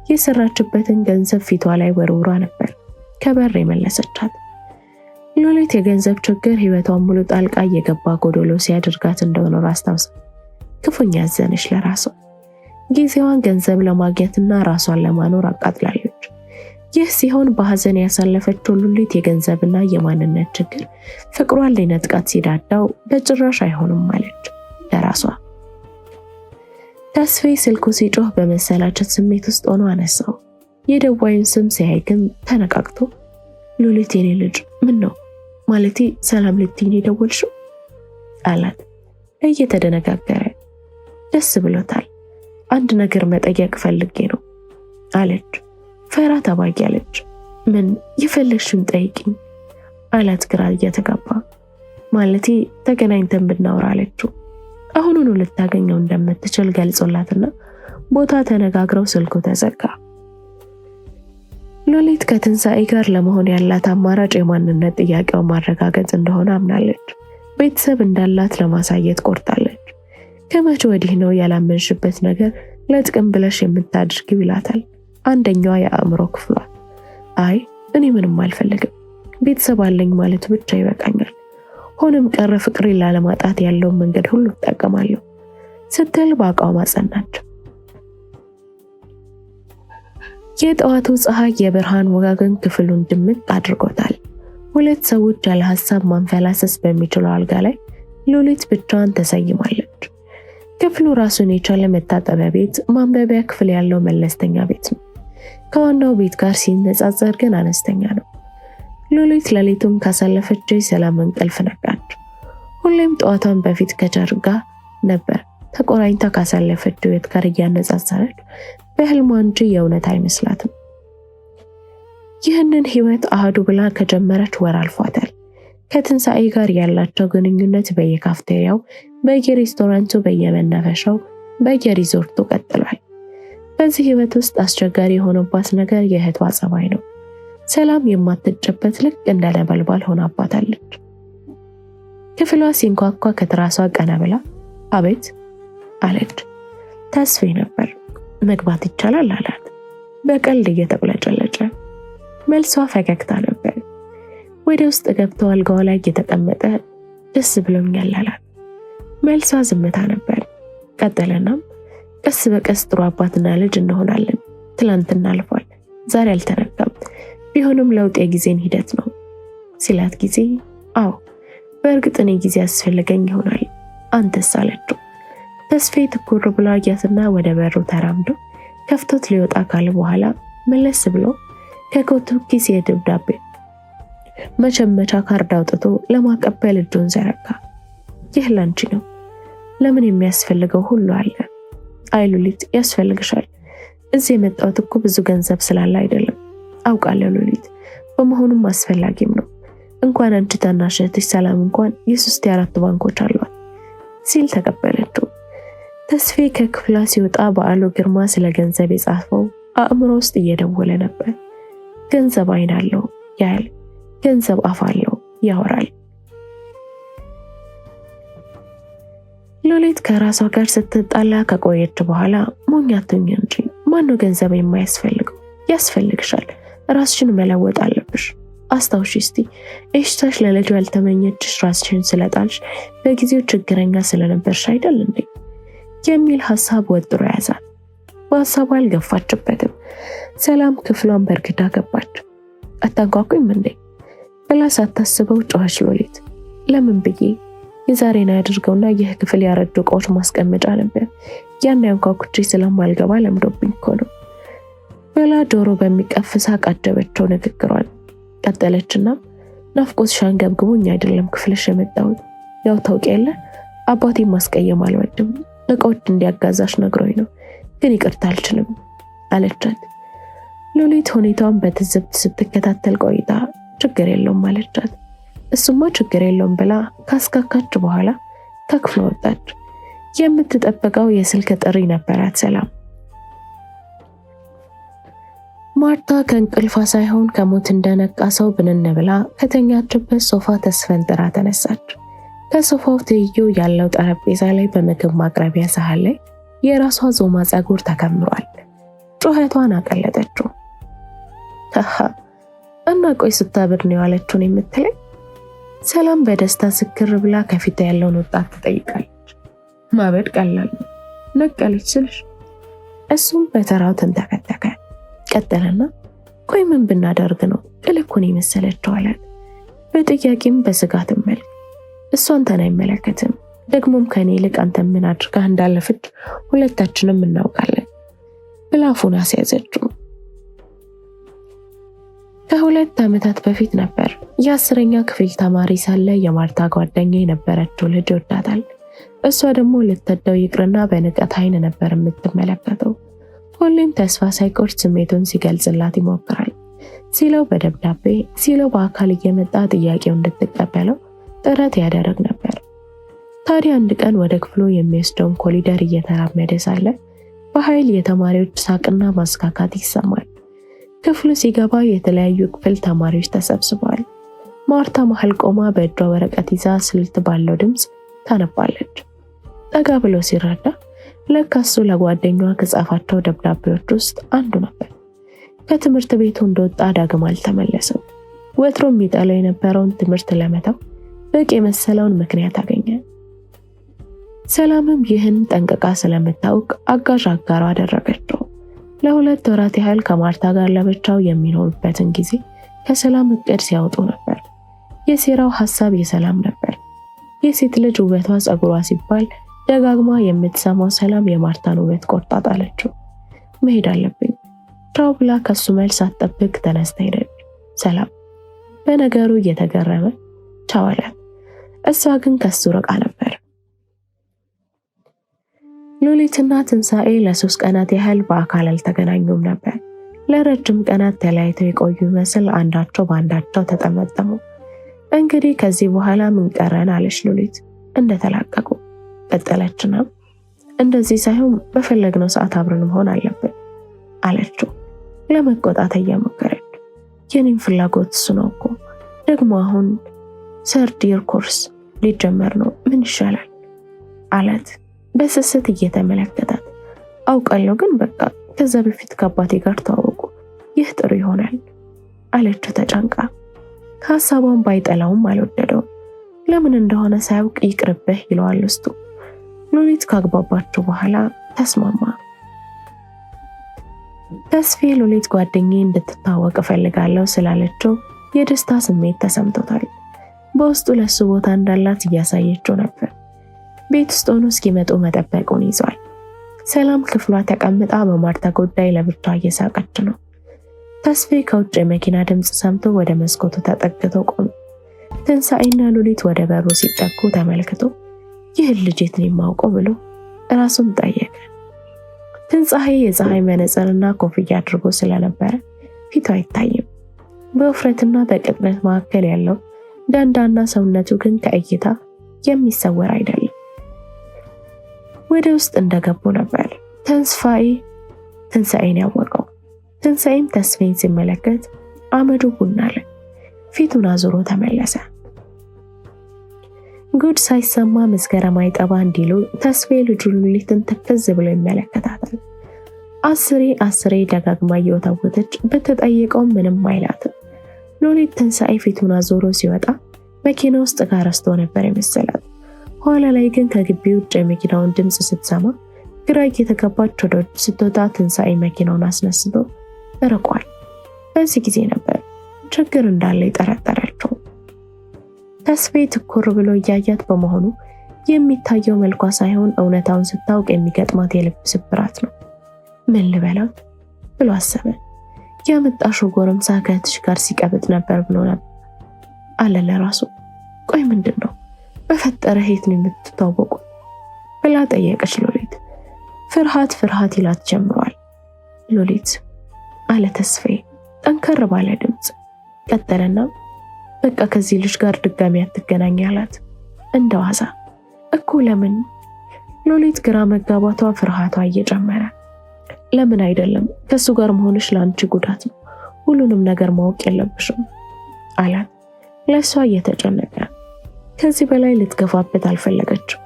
[SPEAKER 1] የሰራችበትን ገንዘብ ፊቷ ላይ ወርውራ ነበር ከበር የመለሰቻት። ሉሊት የገንዘብ ችግር ህይወቷን ሙሉ ጣልቃ እየገባ ጎዶሎ ሲያደርጋት እንደሆነ አስታውሳ ክፉኛ ያዘነች ለራሷ። ጊዜዋን ገንዘብ ለማግኘትና ራሷን ለማኖር አቃጥላለች። ይህ ሲሆን በሐዘን ያሳለፈችው ሉሊት የገንዘብና የማንነት ችግር ፍቅሯን ሊነጥቃት ሲዳዳው በጭራሽ አይሆንም አለች ለራሷ። ተስፋዬ ስልኩ ሲጮህ በመሰላቸት ስሜት ውስጥ ሆኖ አነሳው። የደዋዩን ስም ሲያይ ግን ተነቃቅቶ ሉሊት የኔ ልጅ ምን ነው ማለቴ ሰላም ልትይኝ የደወልሽው አላት እየተደነጋገረ። ደስ ብሎታል። አንድ ነገር መጠየቅ ፈልጌ ነው አለች ፈራ ተባጊ አለች። ምን የፈለግሽውን ጠይቂኝ አላት ግራ እየተጋባ። ማለቴ ተገናኝተን ብናወራ አለችው። አሁኑኑ ልታገኘው እንደምትችል ገልጾላትና ቦታ ተነጋግረው ስልኩ ተዘጋ። ሉሊት ከትንሣኤ ጋር ለመሆን ያላት አማራጭ የማንነት ጥያቄውን ማረጋገጥ እንደሆነ አምናለች። ቤተሰብ እንዳላት ለማሳየት ቆርጣለች። ከመቼ ወዲህ ነው ያላመንሽበት ነገር ለጥቅም ብለሽ የምታድርጊው ይላታል አንደኛዋ የአእምሮ ክፍሏ። አይ እኔ ምንም አልፈልግም፣ ቤተሰብ አለኝ ማለት ብቻ ይበቃኛል። ሆነም ቀረ ፍቅሬን ላለማጣት ያለውን መንገድ ሁሉ እጠቀማለሁ ስትል በአቋሟ ጸናች። የጠዋቱ ፀሐይ የብርሃን ወጋገን ክፍሉን ድምቅ አድርጎታል። ሁለት ሰዎች ያለ ሐሳብ ማንፈላሰስ በሚችለው አልጋ ላይ ሉሊት ብቻዋን ተሰይማለች። ክፍሉ ራሱን የቻለ መታጠቢያ ቤት፣ ማንበቢያ ክፍል ያለው መለስተኛ ቤት ነው። ከዋናው ቤት ጋር ሲነጻጸር ግን አነስተኛ ነው። ሉሊት ሌሊቱን ካሳለፈች ሰላም እንቅልፍ ነቃች። ሁሌም ጠዋቷን በፊት ከጀርጋ ነበር ተቆራኝታ ካሳለፈችው ሕይወት ጋር እያነጻጸረች በህልሟ እንጂ የእውነት አይመስላትም። ይህንን ሕይወት አህዱ ብላ ከጀመረች ወር አልፏታል። ከትንሣኤ ጋር ያላቸው ግንኙነት በየካፍቴሪያው፣ በየሬስቶራንቱ፣ በየመናፈሻው፣ በየሪዞርቱ ቀጥሏል። በዚህ ሕይወት ውስጥ አስቸጋሪ የሆነባት ነገር የእህቷ ጸባይ ነው። ሰላም የማትጨበት ልክ እንደ ነበልባል ሆናባታለች። ክፍሏ ሲንኳኳ ከትራሷ ቀና ብላ አቤት አለች። ተስፋዬ ነበር። መግባት ይቻላል አላት በቀልድ እየተቁለጨለጨ። መልሷ ፈገግታ ነበር። ወደ ውስጥ ገብተው አልጋዋ ላይ እየተቀመጠ ደስ ብሎኛል አላት። መልሷ ዝምታ ነበር። ቀጠለናም ቀስ በቀስ ጥሩ አባትና ልጅ እንሆናለን። ትላንትና አልፏል፣ ዛሬ አልተነካም። ቢሆንም ለውጥ የጊዜን ሂደት ነው ሲላት ጊዜ አዎ በእርግጥ እኔ ጊዜ ያስፈልገኝ ይሆናል አንተስ አለችው። ተስፋዬ ትኩር ብሎ አያትና ወደ በሩ ተራምዶ ከፍቶት ሊወጣ ካለ በኋላ መለስ ብሎ ከኮቱ ኪስ የደብዳቤ መቸመቻ ካርድ አውጥቶ ለማቀበል እጁን ዘረጋ። ይህ ላንቺ ነው። ለምን የሚያስፈልገው ሁሉ አለ። አይ ሉሊት ያስፈልግሻል። እዚህ የመጣሁት እኮ ብዙ ገንዘብ ስላለ አይደለም አውቃለሁ ሉሊት፣ በመሆኑም አስፈላጊም ነው። እንኳን አንቺ ታናሽ እህትሽ ሰላም እንኳን የ3 የ4 ባንኮች አሏት ሲል ተቀበለችው። ተስፋዬ ከክፍሏ ሲወጣ በዓሉ ግርማ ስለ ገንዘብ የጻፈው አእምሮ ውስጥ እየደወለ ነበር። ገንዘብ አይን አለው ያያል፣ ገንዘብ አፍ አለው ያወራል። ሉሊት ከራሷ ጋር ስትጣላ ከቆየች በኋላ ሞኝ አትሁኝ እንጂ ማነው ገንዘብ የማያስፈልገው? ያስፈልግሻል። ራስሽን መለወጥ አለብሽ። አስታውሺ እስቲ ኤሽታሽ ለልጇ ያልተመኘችሽ ራስሽን ስለጣልሽ በጊዜው ችግረኛ ስለነበርሽ አይደል እንዴ የሚል ሐሳብ ወጥሮ ያዛል። በሐሳቡ አልገፋችበትም። ሰላም ክፍሏን በርግዳ ገባች። አታንኳኩኝ እንዴ ብላ ሳታስበው ጮኸች ሉሊት። ለምን ብዬ የዛሬን ያድርገውና ይህ ክፍል ያረጁ ዕቃዎች ማስቀመጫ ነበር። ያን ያንኳኩቼ ስለማልገባ ለምዶብኝ እኮ ነው ብላ ጆሮ በሚቀፍሳ ቃደበቸው ንግግሯን ቀጠለችና ናፍቆትሽን ገብግቦኝ አይደለም ክፍልሽ የመጣሁት። ያው ታውቂያለሽ አባቴን ማስቀየም አልወድም። ዕቃዎች እንዲያጋዛሽ ነግሮኝ ነው፣ ግን ይቅርታ አልችልም አለቻት። ሉሊት ሁኔታውን በትዝብት ስትከታተል ቆይታ ችግር የለውም አለቻት። እሱማ ችግር የለውም ብላ ካስካካች በኋላ ከክፍሏ ወጣች። የምትጠብቀው የስልክ ጥሪ ነበራት። ሰላም ማርታ ከእንቅልፏ ሳይሆን ከሞት እንደነቃ ሰው ብንን ብላ ከተኛችበት ሶፋ ተስፈንጥራ ተነሳች። ከሶፋው ትይዩ ያለው ጠረጴዛ ላይ በምግብ ማቅረቢያ ሳህን ላይ የራሷ ዞማ ፀጉር ተከምሯል። ጩኸቷን አቀለጠችው። እና ቆይ ስታብድ ነው ያለችውን የምትለኝ? ሰላም በደስታ ስክር ብላ ከፊት ያለውን ወጣት ትጠይቃለች። ማበድ ቀላል ነው ነቀለች ስልሽ። እሱም በተራው ተንተከተከ። ቀጠለና ቆይ ምን ብናደርግ ነው ቅልኩን የመሰለችው አላት። በጥያቄም በስጋትም መልክ እሷን ተና አይመለከትም። ደግሞም ከኔ ይልቅ አንተ ምን አድርጋ እንዳለፈች ሁለታችንም እናውቃለን ብላ አፉን አስያዘችው። ከ2 ዓመታት በፊት ነበር። የ10ኛ ክፍል ተማሪ ሳለ የማርታ ጓደኛ የነበረችው ልጅ ወዳታል። እሷ ደግሞ ልትወደው ይቅርና በንቀት አይን ነበር የምትመለከተው። ሁሌም ተስፋ ሳይቆርጥ ስሜቱን ሲገልጽላት ይሞክራል። ሲለው በደብዳቤ ሲለው በአካል እየመጣ ጥያቄው እንድትቀበለው ጥረት ያደረግ ነበር። ታዲያ አንድ ቀን ወደ ክፍሉ የሚወስደውን ኮሪደር እየተራመደ ሳለ በኃይል የተማሪዎች ሳቅና ማስካካት ይሰማል። ክፍሉ ሲገባ የተለያዩ ክፍል ተማሪዎች ተሰብስበዋል። ማርታ መሃል ቆማ በእጇ ወረቀት ይዛ ስልት ባለው ድምፅ ታነባለች። ጠጋ ብሎ ሲረዳ ለካሱ ለጓደኛዋ ከጻፋቸው ደብዳቤዎች ውስጥ አንዱ ነበር። ከትምህርት ቤቱ እንደወጣ ዳግም አልተመለሰም። ወትሮ የሚጠላው የነበረውን ትምህርት ለመተው በቂ የመሰለውን ምክንያት አገኘ። ሰላምም ይህን ጠንቅቃ ስለምታውቅ አጋዥ አጋሯ አደረገችው። ለ2 ወራት ያህል ከማርታ ጋር ለብቻው የሚኖሩበትን ጊዜ ከሰላም እቅድ ሲያወጡ ነበር። የሴራው ሐሳብ የሰላም ነበር። የሴት ልጅ ውበቷ ፀጉሯ ሲባል ደጋግማ የምትሰማው ሰላም የማርታን ውበት ቆርጣ ጣለችው። መሄድ አለብኝ ቻው ብላ ከሱ መልስ አትጠብቅ ተነስታ ሄደች። ሰላም በነገሩ እየተገረመ ቻው አላት። እሷ ግን ከሱ ርቃ ነበር። ሉሊትና ትንሣኤ ለ3 ቀናት ያህል በአካል አልተገናኙም ነበር። ለረጅም ቀናት ተለያይተው የቆዩ መስል አንዳቸው በአንዳቸው ተጠመጠሙ። እንግዲህ ከዚህ በኋላ ምን ቀረን አለች ሉሊት እንደተላቀቁ። ቀጠለችና እንደዚህ ሳይሆን በፈለግነው ሰዓት አብረን መሆን አለብን አለችው ለመቆጣት እየሞከረች። የኔም ፍላጎት እሱ ነው እኮ ደግሞ አሁን ሰርድ ይር ኮርስ ሊጀመር ነው ምን ይሻላል አላት በስስት እየተመለከታት። አውቃለሁ ግን በቃ ከዛ በፊት ከአባቴ ጋር ተዋወቁ ይህ ጥሩ ይሆናል አለችው ተጨንቃ። ሐሳቧን ባይጠላውም አልወደደውም። ለምን እንደሆነ ሳያውቅ ይቅርብህ ይለዋል ውስጡ። ሉሊት ካግባባቸው በኋላ ተስማማ። ተስፌ ሉሊት ጓደኛዬ እንድትታወቅ እፈልጋለሁ ስላለችው የደስታ ስሜት ተሰምቶታል። በውስጡ ለሱ ቦታ እንዳላት እያሳየችው ነበር። ቤት ውስጥ ሆኖ እስኪመጡ መጠበቁን ይዟል። ሰላም ክፍሏ ተቀምጣ በማርታ ጉዳይ ለብቻ እየሳቀች ነው። ተስፌ ከውጭ የመኪና ድምፅ ሰምቶ ወደ መስኮቱ ተጠግቶ ቆመ። ትንሣኤና ሉሊት ወደ በሩ ሲጠጉ ተመልክቶ ይህን ልጅ የት ነው የማውቀው ብሎ ራሱን ጠየቀ። ትንሣኤ የፀሐይ መነጽርና ኮፍያ አድርጎ ስለነበረ ፊቱ አይታይም። በውፍረትና በቅጥነት መካከል ያለው ደንዳና ሰውነቱ ግን ከእይታ የሚሰወር አይደለም። ወደ ውስጥ እንደገቡ ነበር ትንሣኤን ያወቀው። ትንሣኤም ተስፌን ሲመለከት አመዱ ቡና አለ። ፊቱን አዙሮ ተመለሰ። ጉድ ሳይሰማ መስከረም አይጠባ እንዲሉ ተስፌ ልጁ ሉሊትን ተከዝ ብሎ ይመለከታታል። አስሬ ደጋግማ እየወተወተች ብትጠይቀው ምንም አይላትም። ሉሊት ትንሣኤ ፊቱን አዙሮ ሲወጣ መኪና ውስጥ ጋር ረስቶ ነበር የመሰላት። ኋላ ላይ ግን ከግቢ ውጭ የመኪናውን ድምፅ ስትሰማ ግራ እየተጋባች ወደ ውጭ ስትወጣ ትንሣኤ መኪናውን አስነስቶ ርቋል። በዚህ ጊዜ ነበር ችግር እንዳለ የጠረጠረችው። ተስፌ ትኩር ብሎ እያያት በመሆኑ የሚታየው መልኳ ሳይሆን እውነታውን ስታውቅ የሚገጥማት የልብ ስብራት ነው። ምን ልበላት ብሎ አሰበ። ያመጣሽው ጎረምሳ ከእህትሽ ጋር ሲቀብጥ ነበር ብሎ ነበር አለ ለራሱ። ቆይ ምንድን ነው በፈጠረ ሄት ነው የምትታወቁ ብላ ጠየቀች ሉሊት። ፍርሃት ይላት ጀምሯል። ሉሊት አለ ተስፌ ጠንከር ባለ ድምፅ። ቀጠለና በቃ ከዚህ ልጅ ጋር ድጋሚ አትገናኝ አላት እንደዋዛ። እኮ ለምን? ሉሊት ግራ መጋባቷ ፍርሃቷ እየጨመረ ለምን አይደለም ከሱ ጋር መሆንሽ ለአንቺ ጉዳት ነው ሁሉንም ነገር ማወቅ የለብሽም አላት። ለሷ እየተጨነቀ ከዚህ በላይ ልትገፋበት አልፈለገችም።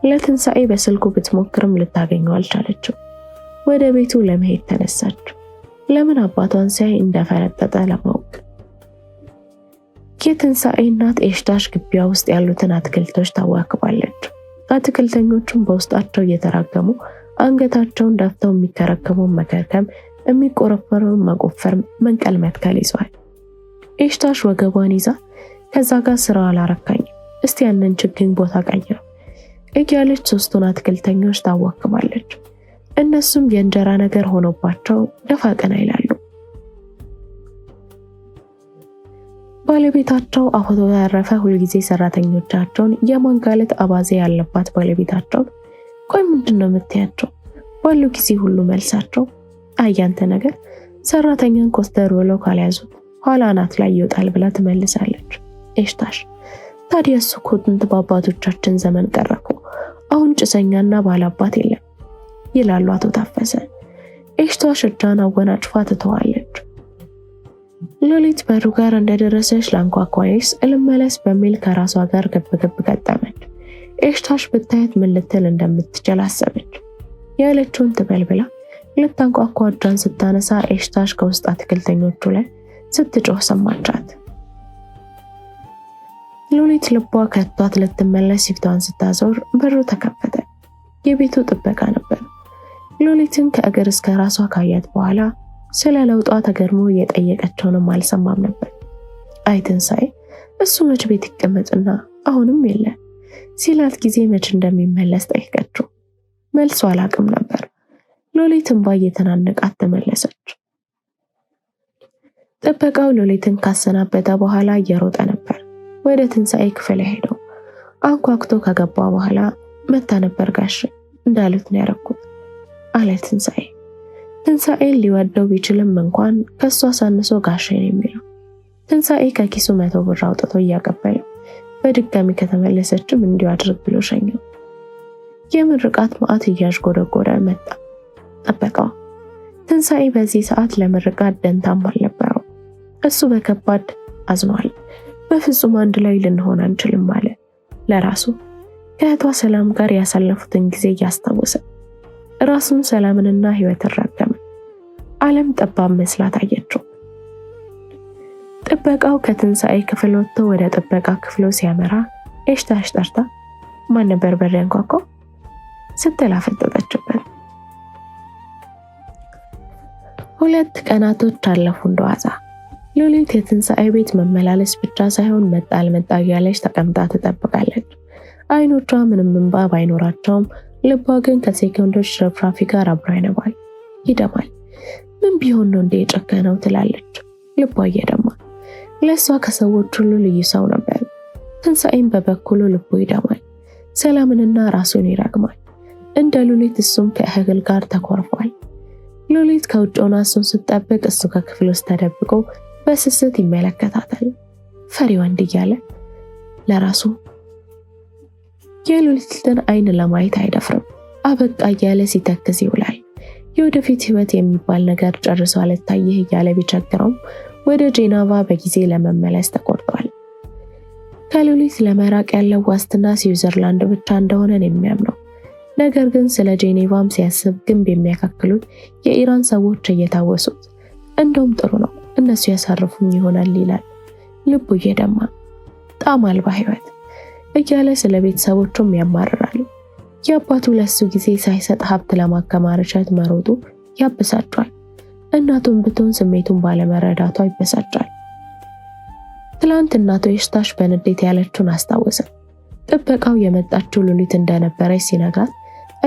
[SPEAKER 1] ለትንሣኤ በስልኩ ብትሞክርም ልታገኘው አልቻለችም። ወደ ቤቱ ለመሄድ ተነሳች። ለምን አባቷን ሲያይ እንደፈረጠጠ ለማወቅ። የትንሣኤ እናት ኤሽታሽ ግቢያ ውስጥ ያሉትን አትክልቶች ታዋክባለች። አትክልተኞቹም በውስጣቸው እየተራገሙ አንገታቸውን ደፍተው የሚከረከሙን መከርከም፣ የሚቆረፈረውን መቆፈር፣ መንቀል መትከል ይዘዋል። ኤሽታሽ ወገቧን ይዛ ከዛ ጋር ስራው አላረካኝም፣ እስቲ ያንን ችግኝ ቦታ ቀይረው እያለች ሶስቱን አትክልተኞች ታዋክባለች። እነሱም የእንጀራ ነገር ሆኖባቸው ደፋ ቀና ይላሉ። ባለቤታቸው አፎቶ ያረፈ ሁልጊዜ ሰራተኞቻቸውን የማንጋለት አባዜ ያለባት ባለቤታቸውን ቆይ ምንድነው የምትያቸው ባሉ ጊዜ ሁሉ መልሳቸው አያንተ ነገር ሰራተኛን ኮስተር ብለው ካልያዙት ኋላ ናት ላይ ይወጣል ብላ ትመልሳለች። ኤሽታሽ ታዲያ እሱ እኮ ጥንት በአባቶቻችን ዘመን ቀረኩ፣ አሁን ጭሰኛና ባላባት የለም ይላሉ አቶ ታፈሰ። ኤሽታሽ እጇን አወናጭፋ ትተዋለች። ሉሊት በሩ ጋር እንደደረሰች ላንኳኳይስ ልመለስ በሚል ከራሷ ጋር ግብግብ ገጠመች። ኤሽታሽ ብታየት ምን ልትል እንደምትችል አሰበች። ያለችውን ትበል ብላ ልታንኳኳ እጇን ስታነሳ ኤሽታሽ ከውስጥ አትክልተኞቹ ላይ ስትጮህ ሰማቻት። ሉሊት ልቧ ከቷት ልትመለስ ፊቷን ስታዞር በሩ ተከፈተ። የቤቱ ጥበቃ ነበር። ሉሊትን ከእግር እስከ ራሷ ካያት በኋላ ስለ ለውጧ ተገርሞ የጠየቀችውንም አልሰማም ነበር። አይ ትንሣኤ እሱ መች ቤት ይቀመጥና አሁንም የለ ሲላት ጊዜ መች እንደሚመለስ ጠይቀችው። መልሶ አላቅም ነበር። ሉሊትን እየተናነቃት ተመለሰች። ጥበቃው ሉሊትን ካሰናበተ በኋላ እየሮጠ ነበር ወደ ትንሣኤ ክፍል ሄደው። አንኳኩቶ ከገባ በኋላ መታ ነበር ጋሽ እንዳሉት ነው ያረኩት አለ ትንሣኤ። ትንሣኤን ሊወደው ቢችልም እንኳን ከሷ ሳንሶ ጋሽ ነው የሚለው። ትንሣኤ ከኪሱ 100 ብር አውጥቶ እያቀበለው በድጋሚ ከተመለሰችም እንዲሁ አድርግ ብሎ ሸኘው። የምርቃት ማዕት እያዥጎደጎደ መጣ ጥበቃው። ትንሣኤ በዚህ ሰዓት ለምርቃት ደንታም አልነበረው። እሱ በከባድ አዝኗል። በፍጹም አንድ ላይ ልንሆን አንችልም አለ ለራሱ። ከእህቷ ሰላም ጋር ያሳለፉትን ጊዜ እያስታወሰ ራሱን ሰላምንና ህይወትን ረገመ። ዓለም ጠባብ መስላ ታየችው። ጥበቃው ከትንሣኤ ክፍል ወጥቶ ወደ ጥበቃ ክፍሉ ሲያመራ ኤሽታሽ ጠርታ ማን ነበር በር ያንኳኳው ስትል አፈጠጠችበት። 2 ቀናቶች አለፉ እንደዋዛ። ሉሊት የትንሣኤ ቤት መመላለስ ብቻ ሳይሆን መጣ አልመጣ እያለች ተቀምጣ ትጠብቃለች። አይኖቿ ምንም እንባ ባይኖራቸውም ልቧ ግን ከሴኮንዶች ረፍራፊ ጋር አብሮ ይነባል፣ ይደማል። ምን ቢሆን ነው እንደ የጨከነው ትላለች ልቧ እየደማ። ለሷ ከሰዎች ሁሉ ልዩ ሰው ነበር። ትንሣኤም በበኩሉ ልቡ ይደማል፣ ሰላምንና ራሱን ይረግማል። እንደ ሉሊት እሱም ከእህል ጋር ተኮርፏል። ሉሊት ከውጭ ሆና እሱን ስትጠብቅ እሱ ከክፍል ውስጥ ተደብቆ በስስት ይመለከታታል። ፈሪ ወንድ እያለ ለራሱ የሉሊትን አይን ለማየት አይደፍርም። አበቃ እያለ ሲተክዝ ይውላል። የወደፊት ህይወት የሚባል ነገር ጨርሶ አልታየህ እያለ ቢቸግረውም ወደ ጄኔቫ በጊዜ ለመመለስ ተቆርጧል። ከሉሊት ለመራቅ ያለው ዋስትና ስዊዘርላንድ ብቻ እንደሆነ ነው የሚያምነው። ነገር ግን ስለ ጄኔቫም ሲያስብ ግንብ የሚያካክሉት የኢራን ሰዎች እየታወሱት እንደውም ጥሩ ነው እነሱ ያሳርፉኝ ይሆናል ይላል። ልቡ እየደማ ጣዕም አልባ ህይወት እያለ ስለ ቤተሰቦቹም ያማርራል። የአባቱ ለሱ ጊዜ ሳይሰጥ ሀብት ለማከማረቻት መሮጡ ያበሳጫል። እናቱን ብትሆን ስሜቱን ባለመረዳቷ ይበሳጫል። ትላንት እናቱ ኤሽታሽ በንዴት ያለችውን አስታወሰ። ጥበቃው የመጣችው ሉሊት እንደነበረች ሲነግራት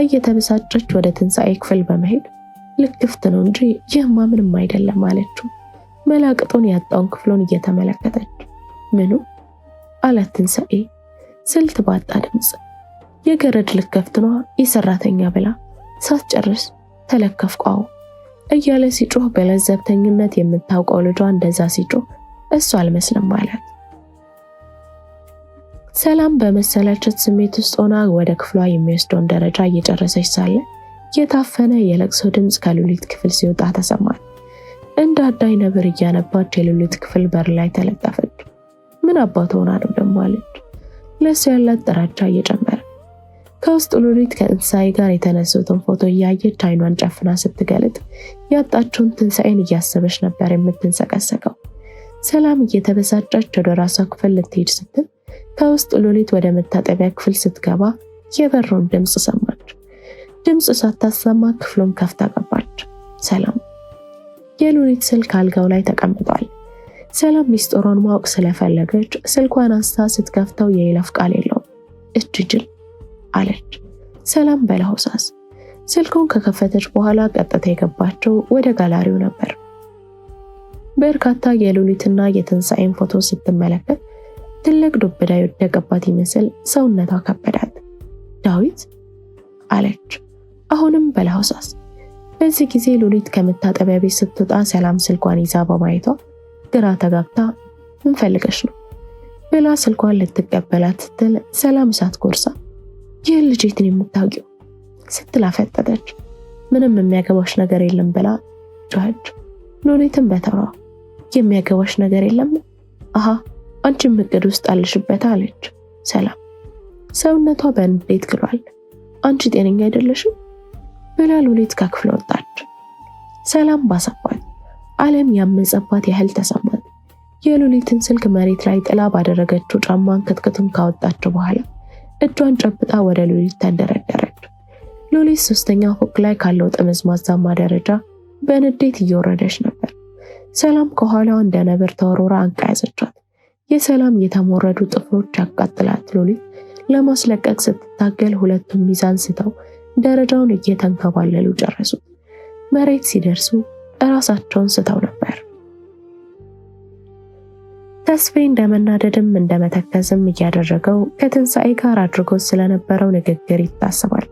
[SPEAKER 1] እየተበሳጨች ወደ ትንሣኤ ክፍል በመሄድ ልክፍት ነው እንጂ ይህማ ምንም አይደለም አለችው። መላቅጡን ያጣውን ክፍሉን እየተመለከተች ምኑ አላት ትንሣኤ ስልት ባጣ ድምጽ። የገረድ ልክፍት ነው የሰራተኛ ብላ ሳትጨርስ ተለከፍቋው እያለ ሲጮህ በለዘብተኝነት የምታውቀው ልጇ እንደዛ ሲጮህ እሱ አልመስልም ማለት። ሰላም በመሰላቸት ስሜት ውስጥ ሆና ወደ ክፍሏ የሚወስደውን ደረጃ እየጨረሰች ሳለ የታፈነ የለቅሶ ድምጽ ከሉሊት ክፍል ሲወጣ ተሰማል። እንደ አዳኝ ነብር እያነባች የሉሊት ክፍል በር ላይ ተለጠፈች። ምን አባቱ ሆና ነው ደግሞ አለች፣ ለሱ ያላት ጥላቻ እየጨመረ። ከውስጥ ሉሊት ከትንሣኤ ጋር የተነሱትን ፎቶ እያየች አይኗን ጨፍና ስትገልጥ ያጣችውን ትንሣኤን እያሰበች ነበር የምትንሰቀሰቀው። ሰላም እየተበሳጨች ወደ ራሷ ክፍል ልትሄድ ስትል ከውስጥ ሉሊት ወደ መታጠቢያ ክፍል ስትገባ የበሩን ድምፅ ሰማች። ድምፅ ሳታሰማ ክፍሉን ከፍታ ገባች። ሰላም። የሉሊት ስልክ አልጋው ላይ ተቀምጧል። ሰላም ሚስጥሯን ማወቅ ስለፈለገች ስልኳን አንስታ ስትከፍተው የይለፍ ቃል የለውም። እች ጅል አለች ሰላም በለሆሳስ። ስልኩን ከከፈተች በኋላ ቀጥታ የገባቸው ወደ ጋላሪው ነበር። በርካታ የሉሊትና የትንሣኤን ፎቶ ስትመለከት ትልቅ ዱብዳ የወደቀባት ይመስል ሰውነቷ ከበዳት። ዳዊት አለች አሁንም በለሆሳስ። በዚህ ጊዜ ሉሊት ከመታጠቢያ ቤት ስትወጣ ሰላም ስልኳን ይዛ በማየቷ ግራ ተጋብታ ምን ፈልገሽ ነው ብላ ስልኳን ልትቀበላት ስትል ሰላም እሳት ጎርሳ ይህን ልጅ የት ነው የምታውቂው ስትል አፈጠጠች። ምንም የሚያገባሽ ነገር የለም ብላ ጮኸች። ሉሊትም በተሯ የሚያገባሽ ነገር የለም አሃ አንቺም እቅድ ውስጥ አለሽበት አለች ሰላም። ሰውነቷ በንዴት ግሏል። አንቺ ጤነኛ አይደለሽም ብላ ሉሊት ከክፍል ወጣች። ሰላም ባሰባት። ዓለም ያመጸባት ያህል ተሰማት። የሉሊትን ስልክ መሬት ላይ ጥላ ባደረገችው ጫማን ክትክቱን ካወጣችው በኋላ እጇን ጨብጣ ወደ ሉሊት ተንደረደረች። ሉሊት ሶስተኛ ፎቅ ላይ ካለው ጠመዝማዛማ ደረጃ በንዴት እየወረደች ነበር። ሰላም ከኋላዋ እንደ ነብር ተወርውራ አንቃ ያዘቻት። የሰላም የተሞረዱ ጥፍሮች ያቃጥላት ሉሊት ለማስለቀቅ ስትታገል ሁለቱም ሚዛን ስተው ደረጃውን እየተንከባለሉ ጨረሱ። መሬት ሲደርሱ ራሳቸውን ስተው ነበር። ተስፋዬ እንደመናደድም እንደመተከዝም እያደረገው ከትንሣኤ ጋር አድርጎ ስለነበረው ንግግር ይታሰባል።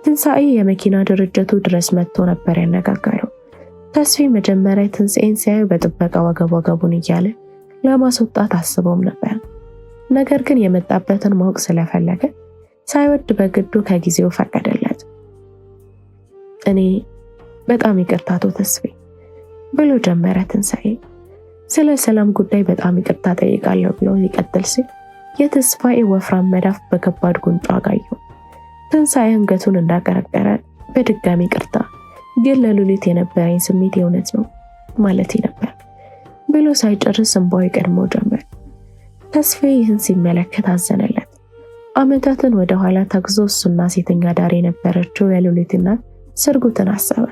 [SPEAKER 1] ትንሣኤ የመኪና ድርጅቱ ድረስ መጥቶ ነበር ያነጋገረው። ተስፋዬ መጀመሪያ ትንሣኤን ሲያዩ በጥበቃ ወገቡን እያለ ለማስወጣት አስበውም ነበር። ነገር ግን የመጣበትን ማወቅ ስለፈለገ ሳይወድ በግዱ ከጊዜው ፈቀደለት። እኔ በጣም ይቅርታ አቶ ተስፋዬ ብሎ ጀመረ ትንሣኤ። ስለ ሰላም ጉዳይ በጣም ይቅርታ ጠይቃለሁ ብሎ ይቀጥል ሲል የተስፋዬ ወፍራም መዳፍ በከባድ ጉንጯ አጋየው። ትንሣኤ አንገቱን እንዳቀረቀረ በድጋሚ ይቅርታ፣ ግን ለሉሊት የነበረኝ ስሜት የእውነት ነው ማለት ነበር ብሎ ሳይጨርስ እንባው ቀድሞ ጀመር። ተስፋዬ ይህን ሲመለከት አዘነለት። ዓመታትን ወደ ኋላ ተግዞ እሱና ሴተኛ ዳር የነበረችው የሉሊት እናት ስርጉትን አሰበ።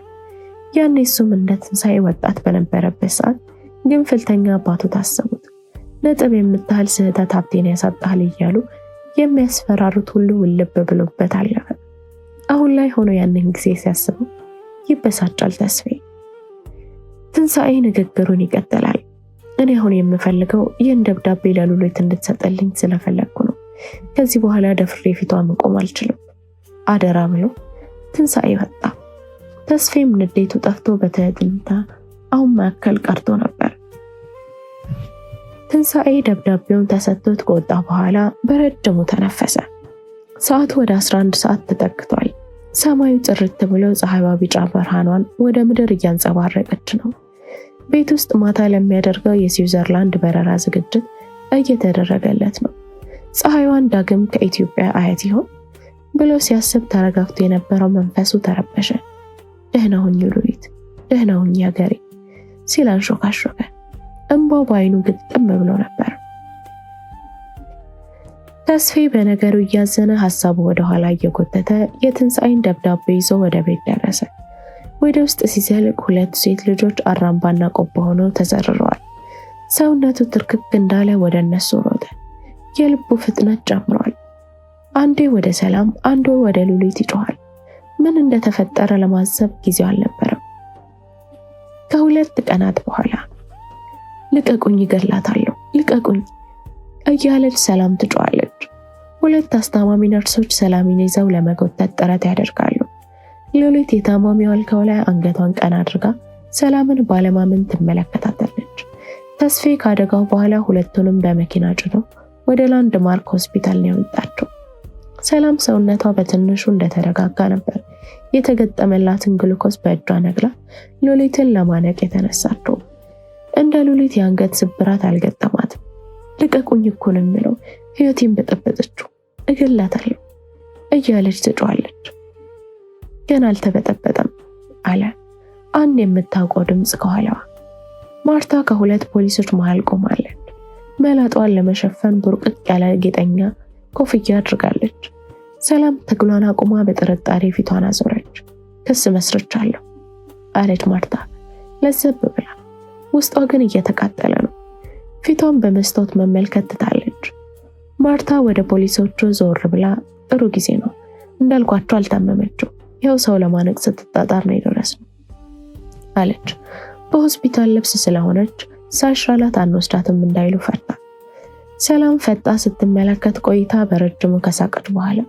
[SPEAKER 1] ያኔ እሱም እንደ ትንሣኤ ወጣት በነበረበት ሰዓት ግንፍልተኛ አባቱ ታሰቡት። ነጥብ የምታህል ስህተት ሀብቴን ያሳጣል እያሉ የሚያስፈራሩት ሁሉ ውልብ ብሎበት አለፈ። አሁን ላይ ሆኖ ያንን ጊዜ ሲያስበው ይበሳጫል ተስፋዬ። ትንሣኤ ንግግሩን ይቀጥላል። እኔ አሁን የምፈልገው ይህን ደብዳቤ ለሉሊት እንድትሰጠልኝ ስለፈለግኩ ነው። ከዚህ በኋላ ደፍሬ ፊቷ መቆም አልችልም አደራ ብሎ ትንሣኤ ወጣ። ተስፋዬም ንዴቱ ጠፍቶ በትህትና አሁን መካከል ቀርቶ ነበር። ትንሣኤ ደብዳቤውን ተሰጥቶት ከወጣ በኋላ በረጅሙ ተነፈሰ። ሰዓቱ ወደ 11 ሰዓት ተጠግቷል። ሰማዩ ጥርት ብሎ ፀሐይዋ ቢጫ ብርሃኗን ወደ ምድር እያንጸባረቀች ነው። ቤት ውስጥ ማታ ለሚያደርገው የስዊዘርላንድ በረራ ዝግጅት እየተደረገለት ነው። ፀሐይዋን ዳግም ከኢትዮጵያ አያት ይሆን ብሎ ሲያስብ ተረጋግቶ የነበረው መንፈሱ ተረበሸ። ደህና ሁኚ ሉሊት፣ ደህና ሁኚ ሀገሬ ሲል አንሾካሾከ። እንባው በዓይኑ ግጥም ብሎ ነበር። ተስፋዬ በነገሩ እያዘነ ሐሳቡ ወደ ኋላ እየጎተተ የትንሣኤን ደብዳቤ ይዞ ወደ ቤት ደረሰ። ወደ ውስጥ ሲዘልቅ ሁለት ሴት ልጆች አራምባና ቆቦ ሆነው ተዘርረዋል። ሰውነቱ ትርክክ እንዳለ ወደ እነሱ ሮጠ። የልቡ ፍጥነት ጨምሯል። አንዴ ወደ ሰላም፣ አንዱ ወደ ሉሊት ይጮሃል። ምን እንደተፈጠረ ለማሰብ ጊዜው አልነበረም። ከሁለት ቀናት በኋላ ልቀቁኝ፣ ይገላታለሁ፣ ልቀቁኝ እያለች ሰላም ትጮኻለች። ሁለት አስታማሚ ነርሶች ሰላምን ይዘው ለመጎተት ጥረት ያደርጋሉ። ሉሊት የታማሚው አልጋው ላይ አንገቷን ቀና አድርጋ ሰላምን ባለማመን ትመለከታታለች። ተስፋዬ ካደጋው በኋላ ሁለቱንም በመኪና ጭኖ ወደ ላንድማርክ ሆስፒታል ነው ያወጣቸው። ሰላም ሰውነቷ በትንሹ እንደተረጋጋ ነበር የተገጠመላትን ግሉኮስ በእጇ ነግላ ሉሊትን ለማነቅ የተነሳችው። እንደ ሉሊት የአንገት ስብራት አልገጠማትም። ልቀቁኝ እኮ ነው የምለው፣ ህይወቴን በጠበጠችው፣ እገላታለሁ እያለች ትጮኻለች። ግን አልተበጠበጠም አለ አንድ የምታውቀው ድምፅ ከኋላዋ። ማርታ ከሁለት ፖሊሶች መሃል ቆማለች። መላጧን ለመሸፈን ቡርቅቅ ያለ ጌጠኛ ኮፍያ አድርጋለች። ሰላም ትግሏን አቁማ በጥርጣሬ ፊቷን አዞረች። ክስ መስርቻለሁ አለች ማርታ ለዘብ ብላ። ውስጧ ግን እየተቃጠለ ነው። ፊቷን በመስታወት መመልከት ትታለች። ማርታ ወደ ፖሊሶቹ ዞር ብላ ጥሩ ጊዜ ነው እንዳልኳቸው አልታመመችው፣ ይኸው ሰው ለማነቅ ስትጣጣር ነው የደረስነው አለች። በሆስፒታል ልብስ ስለሆነች ሳይሻላት አንወስዳትም እንዳይሉ ፈርታ። ሰላም ፈጣ ስትመለከት ቆይታ በረጅሙ ከሳቀች በኋላ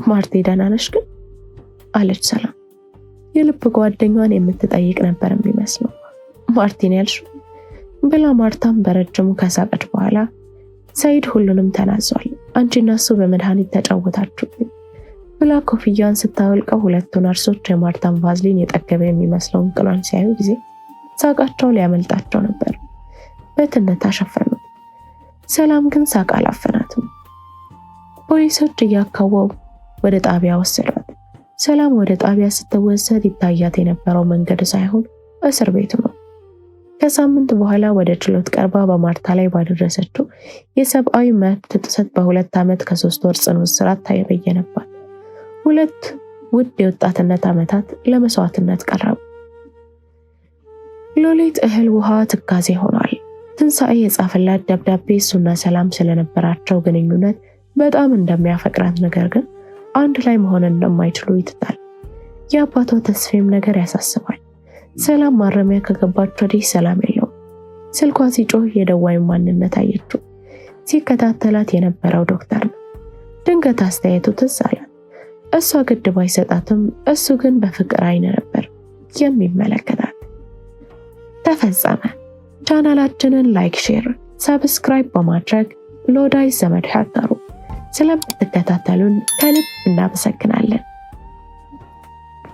[SPEAKER 1] ማርቴ ደህና ነሽ ግን አለች ሰላም። የልብ ጓደኛዋን የምትጠይቅ ነበር የሚመስለው። ማርቲን ያልሽው ብላ ማርታም በረጅሙ ከሳቀች በኋላ ሰይድ ሁሉንም ተናዟል፣ አንቺና እሱ በመድኃኒት ተጫወታችሁብኝ ብላ ኮፍያዋን ስታወልቀው ሁለቱ ነርሶች የማርታን ቫዝሊን የጠገበ የሚመስለውን ቅሏን ሲያዩ ጊዜ ሳቃቸው ሊያመልጣቸው ነበር። በትነት አሸፈኑት። ሰላም ግን ሳቅ አላፈናትም። ፖሊሶች እያካወው ወደ ጣቢያ ወሰዷት። ሰላም ወደ ጣቢያ ስትወሰድ ይታያት የነበረው መንገድ ሳይሆን እስር ቤቱ ነው። ከሳምንት በኋላ ወደ ችሎት ቀርባ በማርታ ላይ ባደረሰችው የሰብአዊ መብት ጥሰት በ2 ዓመት ከ3 ወር ጽኑ እስራት ተበየነባት። 2 ውድ የወጣትነት ዓመታት ለመስዋዕትነት ቀረቡ። ሉሊት እህል ውሃ ትካዜ ሆኗል። ትንሣኤ የጻፈላት ደብዳቤ እሱና ሰላም ስለነበራቸው ግንኙነት በጣም እንደሚያፈቅራት ነገር ግን አንድ ላይ መሆን እንደማይችሉ ይትታል። የአባቷ ተስፋም ነገር ያሳስባል። ሰላም ማረሚያ ከገባች ወዲህ ሰላም የለውም። ስልኳ ሲጮህ የደዋዩን ማንነት አየችው። ሲከታተላት የነበረው ዶክተር ነው። ድንገት አስተያየቱ ትዝ አላት። እሷ ግድ ባይሰጣትም እሱ ግን በፍቅር አይን ነበር የሚመለከታት። ተፈጸመ። ቻናላችንን ላይክ፣ ሼር፣ ሰብስክራይብ በማድረግ ለወዳጅ ዘመድ ያጋሩ። ስለምትከታተሉን ከልብ እናመሰግናለን።